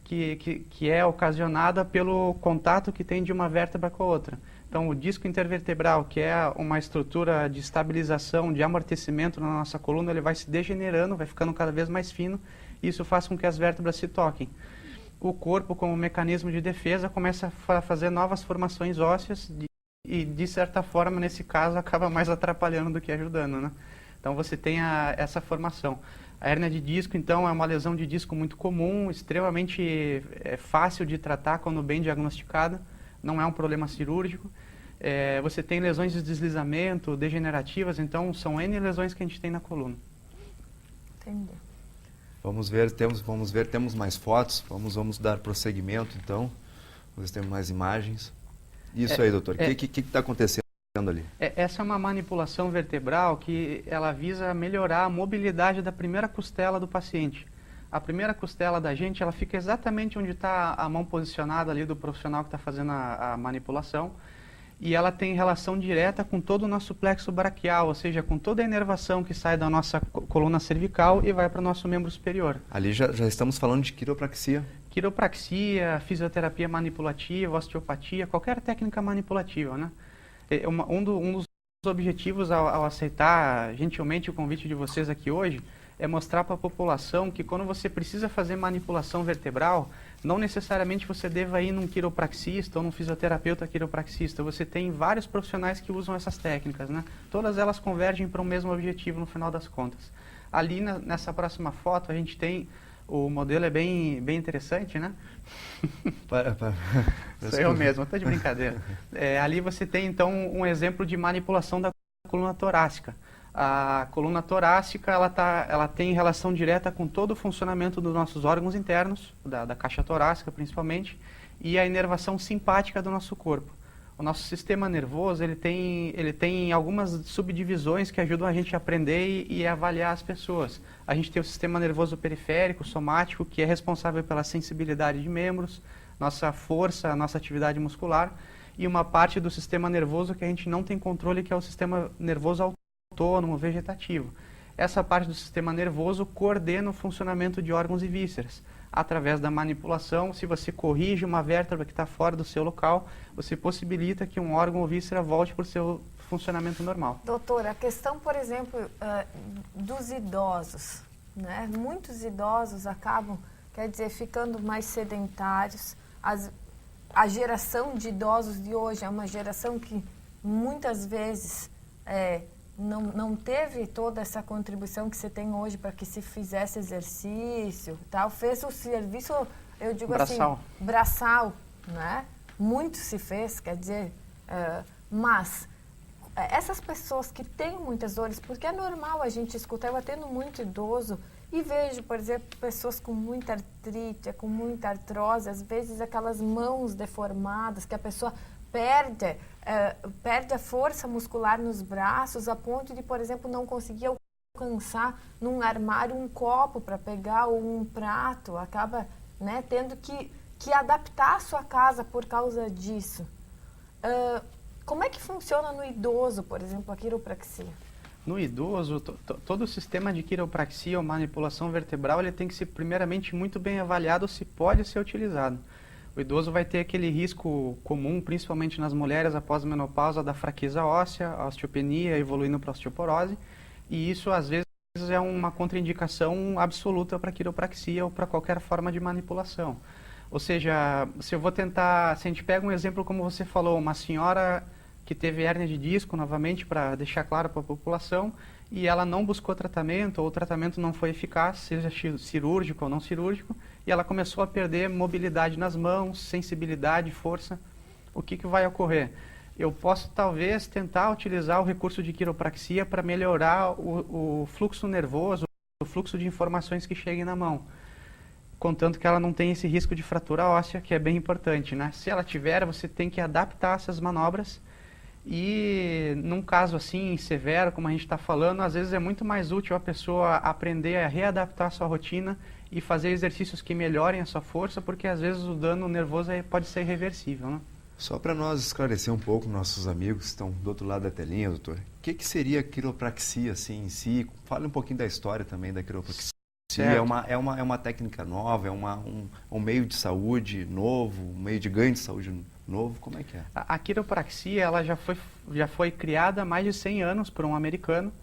que é ocasionada pelo contato que tem de uma vértebra com a outra. Então o disco intervertebral, que é uma estrutura de estabilização, de amortecimento na nossa coluna, ele vai se degenerando, vai ficando cada vez mais fino, e isso faz com que as vértebras se toquem. O corpo, como mecanismo de defesa, começa a fazer novas formações ósseas e, de certa forma, nesse caso, acaba mais atrapalhando do que ajudando, né? Então, você tem essa formação. A hérnia de disco, então, é uma lesão de disco muito comum, extremamente fácil de tratar quando bem diagnosticada, não é um problema cirúrgico. Você tem lesões de deslizamento, degenerativas, então, são N lesões que a gente tem na coluna. Entendi. Vamos ver, temos mais fotos, vamos dar prosseguimento então, vamos ver se temos mais imagens. Isso aí, doutor, o que está acontecendo ali? Essa é uma manipulação vertebral que ela visa melhorar a mobilidade da primeira costela do paciente. A primeira costela da gente, ela fica exatamente onde está a mão posicionada ali do profissional que está fazendo a manipulação. E ela tem relação direta com todo o nosso plexo braquial, ou seja, com toda a inervação que sai da nossa coluna cervical e vai para o nosso membro superior. Ali já estamos falando de quiropraxia. Quiropraxia, fisioterapia manipulativa, osteopatia, qualquer técnica manipulativa, né? Um dos objetivos ao aceitar gentilmente o convite de vocês aqui hoje é mostrar para a população que quando você precisa fazer manipulação vertebral, não necessariamente você deva ir num quiropraxista ou num fisioterapeuta quiropraxista. Você tem vários profissionais que usam essas técnicas, né? Todas elas convergem para o mesmo objetivo no final das contas. Ali nessa próxima foto a gente tem, o modelo é bem interessante, né? Sou eu mesmo, estou de brincadeira. Ali você tem então um exemplo de manipulação da coluna torácica. A coluna torácica ela tem relação direta com todo o funcionamento dos nossos órgãos internos, da caixa torácica principalmente, e a inervação simpática do nosso corpo. O nosso sistema nervoso ele tem algumas subdivisões que ajudam a gente a aprender e avaliar as pessoas. A gente tem o sistema nervoso periférico, somático, que é responsável pela sensibilidade de membros, nossa força, nossa atividade muscular, e uma parte do sistema nervoso que a gente não tem controle, que é o sistema nervoso autônomo, vegetativo. Essa parte do sistema nervoso coordena o funcionamento de órgãos e vísceras. Através da manipulação, se você corrige uma vértebra que está fora do seu local, você possibilita que um órgão ou víscera volte para o seu funcionamento normal. Doutor, a questão, por exemplo, dos idosos, né? Muitos idosos acabam, quer dizer, ficando mais sedentários. A geração de idosos de hoje é uma geração que muitas vezes não teve toda essa contribuição que você tem hoje para que se fizesse exercício, tal. Fez o serviço, eu digo braçal. Assim, braçal, né? Muito se fez, quer dizer, mas essas pessoas que têm muitas dores, porque é normal a gente escutar, eu atendo muito idoso e vejo, por exemplo, pessoas com muita artrite, com muita artrose, às vezes aquelas mãos deformadas, que a pessoa perde a força muscular nos braços a ponto de, por exemplo, não conseguir alcançar num armário um copo para pegar ou um prato, acaba, né, tendo que adaptar a sua casa por causa disso. Como é que funciona no idoso, por exemplo, a quiropraxia? No idoso, todo o sistema de quiropraxia ou manipulação vertebral ele tem que ser primeiramente muito bem avaliado se pode ser utilizado. O idoso vai ter aquele risco comum, principalmente nas mulheres após a menopausa, da fraqueza óssea, a osteopenia evoluindo para a osteoporose, e isso às vezes é uma contraindicação absoluta para a quiropraxia ou para qualquer forma de manipulação. Ou seja, se a gente pega um exemplo como você falou, uma senhora que teve hérnia de disco, novamente, para deixar claro para a população, e ela não buscou tratamento, ou o tratamento não foi eficaz, seja cirúrgico ou não cirúrgico, e ela começou a perder mobilidade nas mãos, sensibilidade, força. O que vai ocorrer? Eu posso, talvez, tentar utilizar o recurso de quiropraxia para melhorar o fluxo nervoso, o fluxo de informações que cheguem na mão, contanto que ela não tenha esse risco de fratura óssea, que é bem importante, né? Se ela tiver, você tem que adaptar essas manobras. E num caso assim, severo, como a gente está falando, às vezes é muito mais útil a pessoa aprender a readaptar a sua rotina e fazer exercícios que melhorem a sua força, porque às vezes o dano nervoso pode ser irreversível, né? Só para nós esclarecer um pouco, nossos amigos que estão do outro lado da telinha, doutor, o que seria a quiropraxia assim, em si? Fale um pouquinho da história também da quiropraxia. É uma técnica nova, é um meio de saúde novo, um meio de ganho de saúde novo, como é que é? A quiropraxia ela já foi criada há mais de 100 anos por um americano,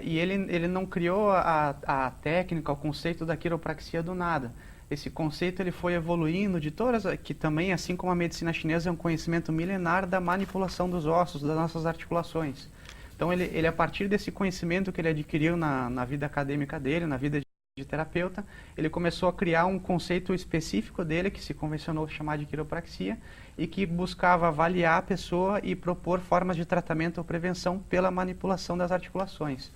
e ele não criou a técnica, o conceito da quiropraxia do nada. Esse conceito ele foi evoluindo de todas, que também, assim como a medicina chinesa, é um conhecimento milenar da manipulação dos ossos, das nossas articulações. Então, ele a partir desse conhecimento que ele adquiriu na vida acadêmica dele, na vida de terapeuta, ele começou a criar um conceito específico dele, que se convencionou chamar de quiropraxia, e que buscava avaliar a pessoa e propor formas de tratamento ou prevenção pela manipulação das articulações.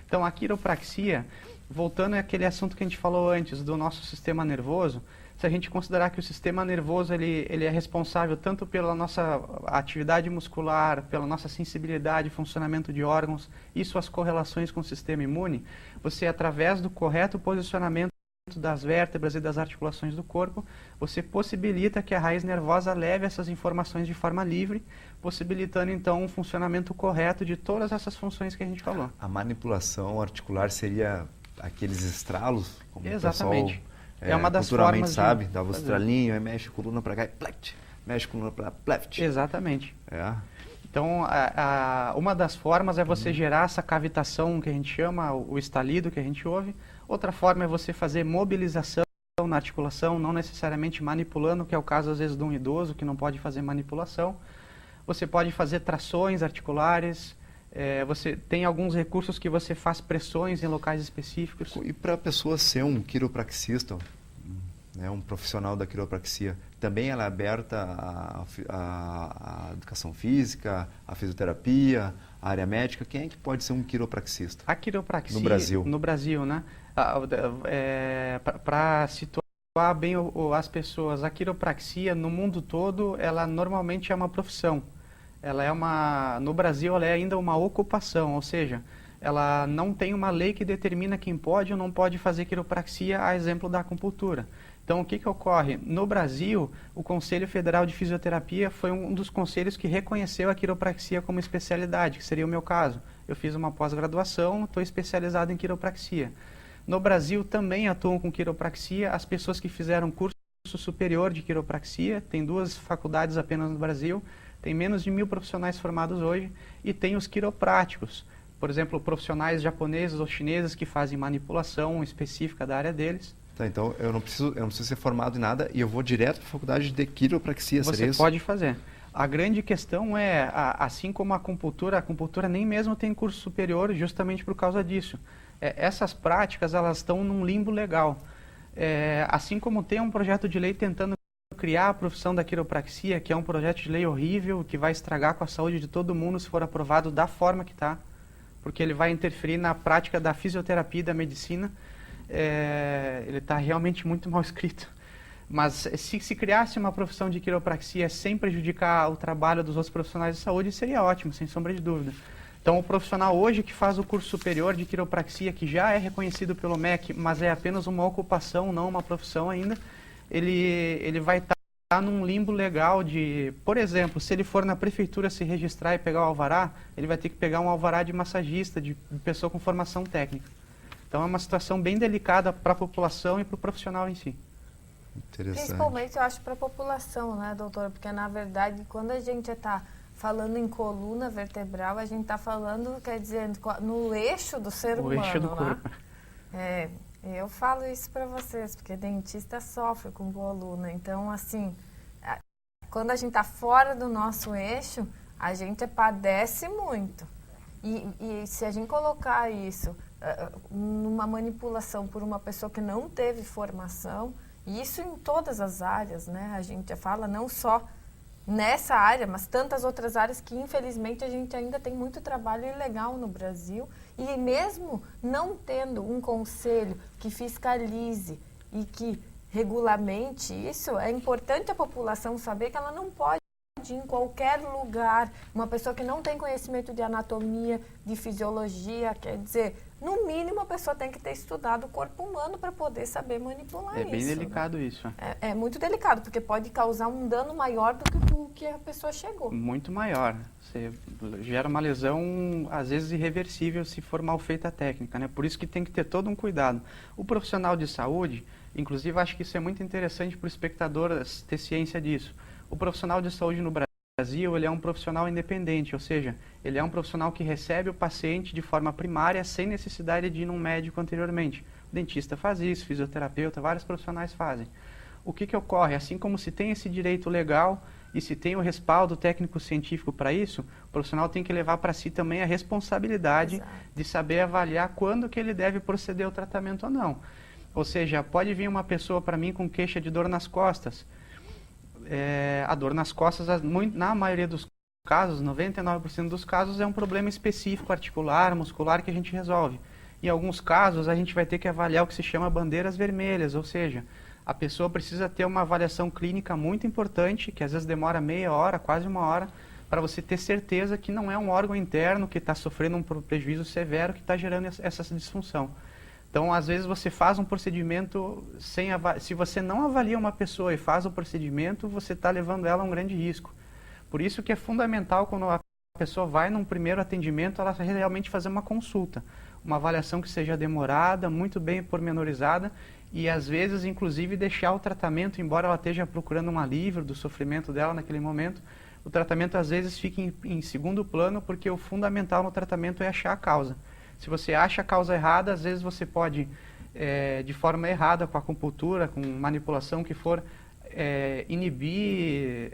Então, a quiropraxia, voltando àquele assunto que a gente falou antes, do nosso sistema nervoso, se a gente considerar que o sistema nervoso ele é responsável tanto pela nossa atividade muscular, pela nossa sensibilidade, funcionamento de órgãos e suas correlações com o sistema imune, você, através do correto posicionamento das vértebras e das articulações do corpo, você possibilita que a raiz nervosa leve essas informações de forma livre, possibilitando então um funcionamento correto de todas essas funções que a gente falou. A manipulação articular seria aqueles estralos, como exatamente. O pessoal é uma das culturalmente formas sabe, dava o estralinho, aí mexe a coluna para cá e pleft, mexe a coluna para pleft. Exatamente. Então, uma das formas é você gerar essa cavitação que a gente chama, o estalido que a gente ouve. Outra forma é você fazer mobilização na articulação, não necessariamente manipulando, que é o caso às vezes de um idoso que não pode fazer manipulação. Você pode fazer trações articulares, você tem alguns recursos que você faz pressões em locais específicos. E para a pessoa ser um quiropraxista, né, um profissional da quiropraxia, também ela é aberta à educação física, à fisioterapia, à área médica? Quem é que pode ser um quiropraxista? A quiropraxia... No Brasil. No Brasil, né? Para situar bem as pessoas, a quiropraxia no mundo todo, ela normalmente é uma profissão. No Brasil, ela é ainda uma ocupação, ou seja, ela não tem uma lei que determina quem pode ou não pode fazer quiropraxia, a exemplo da acupuntura. Então, o que ocorre? No Brasil, o Conselho Federal de Fisioterapia foi um dos conselhos que reconheceu a quiropraxia como especialidade, que seria o meu caso. Eu fiz uma pós-graduação, estou especializado em quiropraxia. No Brasil, também atuam com quiropraxia as pessoas que fizeram curso superior de quiropraxia, tem 2 faculdades apenas no Brasil, tem menos de 1.000 profissionais formados hoje, e tem os quiropráticos, por exemplo, profissionais japoneses ou chineses que fazem manipulação específica da área deles. Tá, então eu não preciso ser formado em nada e eu vou direto para a faculdade de quiropraxia, seria isso? Você pode fazer. A grande questão é, assim como a acupuntura nem mesmo tem curso superior justamente por causa disso. Essas práticas, elas estão num limbo legal. Assim como tem um projeto de lei tentando criar a profissão da quiropraxia, que é um projeto de lei horrível, que vai estragar com a saúde de todo mundo se for aprovado da forma que está, porque ele vai interferir na prática da fisioterapia e da medicina. Ele está realmente muito mal escrito. Mas se criasse uma profissão de quiropraxia sem prejudicar o trabalho dos outros profissionais de saúde, seria ótimo, sem sombra de dúvida. Então, o profissional hoje que faz o curso superior de quiropraxia, que já é reconhecido pelo MEC, mas é apenas uma ocupação, não uma profissão ainda, ele vai estar num limbo legal de, por exemplo, se ele for na prefeitura se registrar e pegar o alvará, ele vai ter que pegar um alvará de massagista, de pessoa com formação técnica. Então, é uma situação bem delicada para a população e para o profissional em si. Principalmente, eu acho, para a população, né, doutora? Porque, na verdade, quando a gente está falando em coluna vertebral, a gente está falando, quer dizer, no eixo do ser humano, eixo do corpo. Né? Eu falo isso para vocês, porque dentista sofre com coluna. Então, assim, quando a gente está fora do nosso eixo, a gente padece muito. E se a gente colocar isso numa manipulação por uma pessoa que não teve formação, e isso em todas as áreas, né? A gente fala não só nessa área, mas tantas outras áreas que, infelizmente, a gente ainda tem muito trabalho ilegal no Brasil. E mesmo não tendo um conselho que fiscalize e que regulamente isso, é importante a população saber que ela não pode ir em qualquer lugar. Uma pessoa que não tem conhecimento de anatomia, de fisiologia, quer dizer, no mínimo a pessoa tem que ter estudado o corpo humano para poder saber manipular isso. É bem delicado, né? Isso. É muito delicado, porque pode causar um dano maior do que o que a pessoa chegou. Muito maior. Você gera uma lesão, às vezes, irreversível se for mal feita a técnica, né? Por isso que tem que ter todo um cuidado. O profissional de saúde, inclusive, acho que isso é muito interessante para o espectador ter ciência disso. O profissional de saúde no Brasil, ele é um profissional independente, ou seja, ele é um profissional que recebe o paciente de forma primária sem necessidade de ir num médico anteriormente. O dentista faz isso, fisioterapeuta, vários profissionais fazem. O que ocorre? Assim como se tem esse direito legal e se tem o respaldo técnico-científico para isso, o profissional tem que levar para si também a responsabilidade de saber avaliar quando que ele deve proceder ao tratamento ou não. Ou seja, pode vir uma pessoa para mim com queixa de dor nas costas. A dor nas costas, na maioria dos casos, 99% dos casos, é um problema específico articular, muscular que a gente resolve. Em alguns casos, a gente vai ter que avaliar o que se chama bandeiras vermelhas, ou seja, a pessoa precisa ter uma avaliação clínica muito importante, que às vezes demora meia hora, quase uma hora, para você ter certeza que não é um órgão interno que está sofrendo um prejuízo severo que está gerando essa disfunção. Então, às vezes, você faz um procedimento se você não avalia uma pessoa e faz o procedimento, você está levando ela a um grande risco. Por isso que é fundamental, quando a pessoa vai num primeiro atendimento, ela realmente fazer uma consulta. Uma avaliação que seja demorada, muito bem pormenorizada e, às vezes, inclusive, deixar o tratamento, embora ela esteja procurando um alívio do sofrimento dela naquele momento, o tratamento, às vezes, fica em segundo plano, porque o fundamental no tratamento é achar a causa. Se você acha a causa errada, às vezes você pode de forma errada, com acupuntura, com manipulação que for, inibir,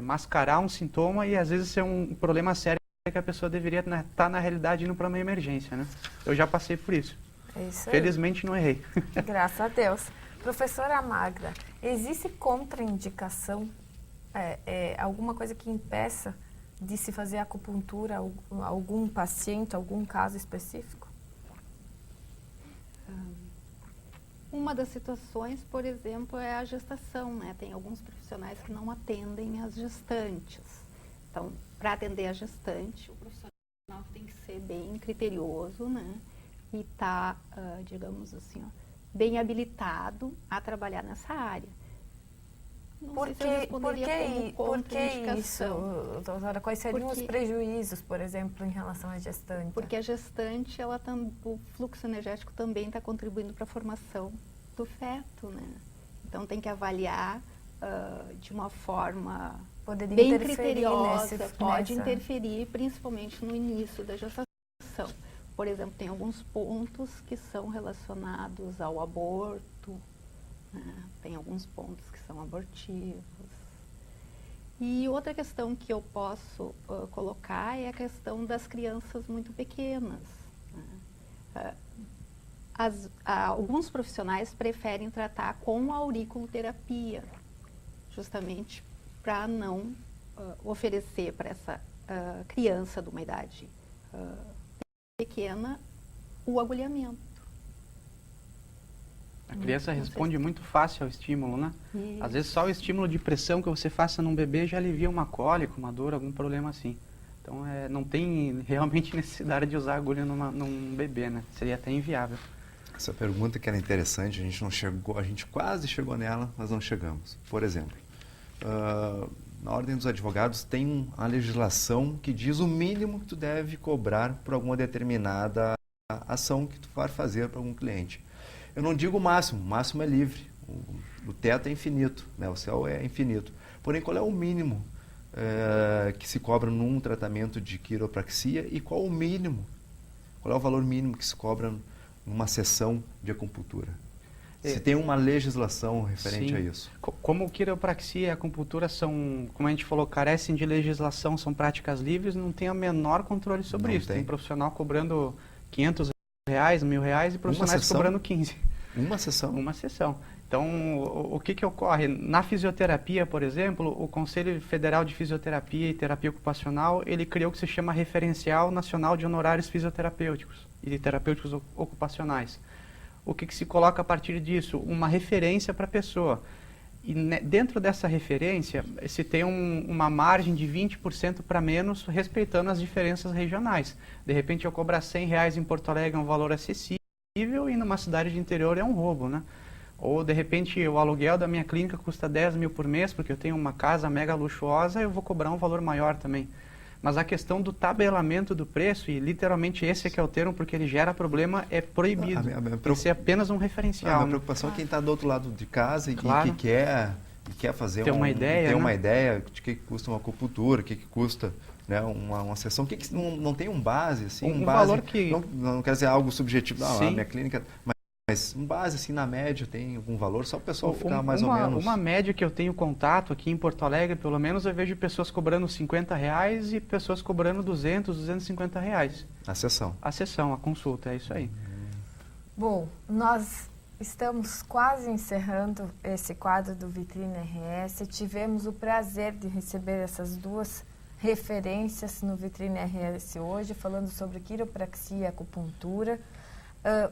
mascarar um sintoma e às vezes ser um problema sério que a pessoa deveria estar na realidade indo para uma emergência, né? Eu já passei por isso. É isso aí. Felizmente não errei. Graças a Deus. Professora Magda, existe contraindicação, alguma coisa que impeça de se fazer acupuntura a algum paciente, algum caso específico? Uma das situações, por exemplo, é a gestação, né? Tem alguns profissionais que não atendem as gestantes. Então, para atender a gestante, o profissional tem que ser bem criterioso, né? E tá, digamos assim, bem habilitado a trabalhar nessa área. Não sei se eu responderia como por que isso, contraindicação. doutora? Quais seriam os prejuízos, por exemplo, em relação à gestante? Porque a gestante, o fluxo energético também está contribuindo para a formação do feto, né? Então tem que avaliar de uma forma bem criteriosa, pode interferir principalmente no início da gestação. Por exemplo, tem alguns pontos que são relacionados ao aborto, né? Tem alguns pontos que são abortivos. E outra questão que eu posso colocar é a questão das crianças muito pequenas, né? Alguns profissionais preferem tratar com a auriculoterapia, justamente para não oferecer para essa criança de uma idade pequena o agulhamento. A criança responde muito fácil ao estímulo, né? Isso. Às vezes só o estímulo de pressão que você faça num bebê já alivia uma cólica, uma dor, algum problema assim. Então não tem realmente necessidade de usar agulha num bebê, né? Seria até inviável. Essa pergunta que era interessante, a gente não chegou, a gente quase chegou nela, mas não chegamos. Por exemplo, na Ordem dos Advogados tem uma legislação que diz o mínimo que tu deve cobrar por alguma determinada ação que tu vai fazer para algum cliente. Eu não digo o máximo é livre, o teto é infinito, né? O céu é infinito. Porém, qual é o mínimo que se cobra num tratamento de quiropraxia e qual é o valor mínimo que se cobra numa sessão de acupuntura? Se tem uma legislação referente Sim. a isso. Como quiropraxia e acupuntura são, como a gente falou, carecem de legislação, são práticas livres, não tem o menor controle sobre isso. Tem profissional cobrando R$500, R$1.000 e profissionais cobrando 15. Uma sessão? Uma sessão. Então, o que ocorre? Na fisioterapia, por exemplo, o Conselho Federal de Fisioterapia e Terapia Ocupacional, ele criou o que se chama Referencial Nacional de Honorários Fisioterapêuticos e Terapêuticos Ocupacionais. O que se coloca a partir disso? Uma referência para a pessoa. E dentro dessa referência, se tem uma margem de 20% para menos, respeitando as diferenças regionais. De repente, eu cobrar R$100 em Porto Alegre é um valor acessível e numa cidade de interior é um roubo, né? Ou, de repente, o aluguel da minha clínica custa 10 mil por mês, porque eu tenho uma casa mega luxuosa, eu vou cobrar um valor maior também. Mas a questão do tabelamento do preço, e literalmente esse é que é o termo, porque ele gera problema, é proibido. Tem que ser apenas um referencial. A minha preocupação é quem está do outro lado de casa e que quer fazer uma ideia, uma ideia de que custa uma acupuntura, que custa, né, uma sessão. Não tem um base, assim, um valor que... Não quer dizer algo subjetivo, a minha clínica... Mas em base, assim, na média, tem algum valor? Só o pessoal ficar mais ou menos... Uma média que eu tenho contato aqui em Porto Alegre, pelo menos, eu vejo pessoas cobrando R$50 e pessoas cobrando R$200, R$250. A sessão? A sessão, a consulta, é isso aí. Bom, nós estamos quase encerrando esse quadro do Vitrine RS. Tivemos o prazer de receber essas duas referências no Vitrine RS hoje, falando sobre quiropraxia e acupuntura.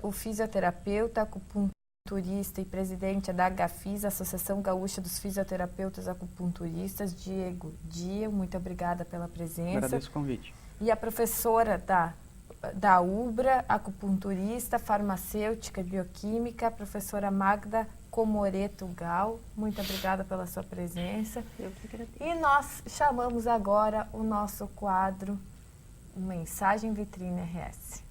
O fisioterapeuta, acupunturista e presidente da HFIS, Associação Gaúcha dos Fisioterapeutas Acupunturistas, Diego Dia, muito obrigada pela presença. Agradeço o convite. E a professora da UBRA, acupunturista, farmacêutica e bioquímica, professora Magda Comoreto Gal, muito obrigada pela sua presença. Eu que agradeço. E nós chamamos agora o nosso quadro Mensagem Vitrine RS.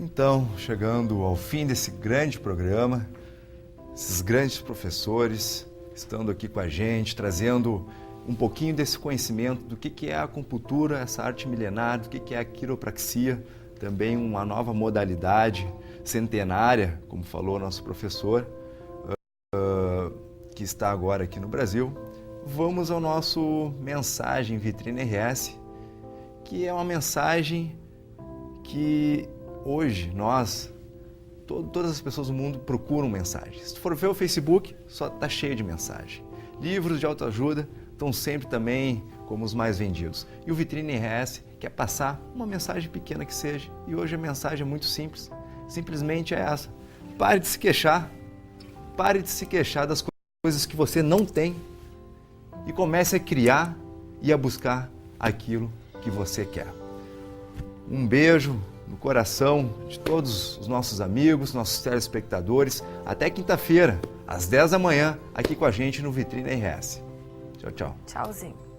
Então, chegando ao fim desse grande programa, esses grandes professores estando aqui com a gente, trazendo um pouquinho desse conhecimento do que é a acupuntura, essa arte milenar, do que é a quiropraxia, também uma nova modalidade centenária, como falou nosso professor, que está agora aqui no Brasil. Vamos ao nosso Mensagem Vitrine RS, que é uma mensagem que hoje nós, todas as pessoas do mundo procuram mensagens. Se for ver o Facebook, só está cheio de mensagem. Livros de autoajuda estão sempre também como os mais vendidos. E o Vitrine RS quer passar uma mensagem pequena que seja. E hoje a mensagem é muito simples. Simplesmente é essa. Pare de se queixar. Pare de se queixar das coisas que você não tem. E comece a criar e a buscar aquilo que você quer. Um beijo no coração de todos os nossos amigos, nossos telespectadores. Até quinta-feira, às 10 da manhã, aqui com a gente no Vitrine RS. Tchau, tchau. Tchauzinho.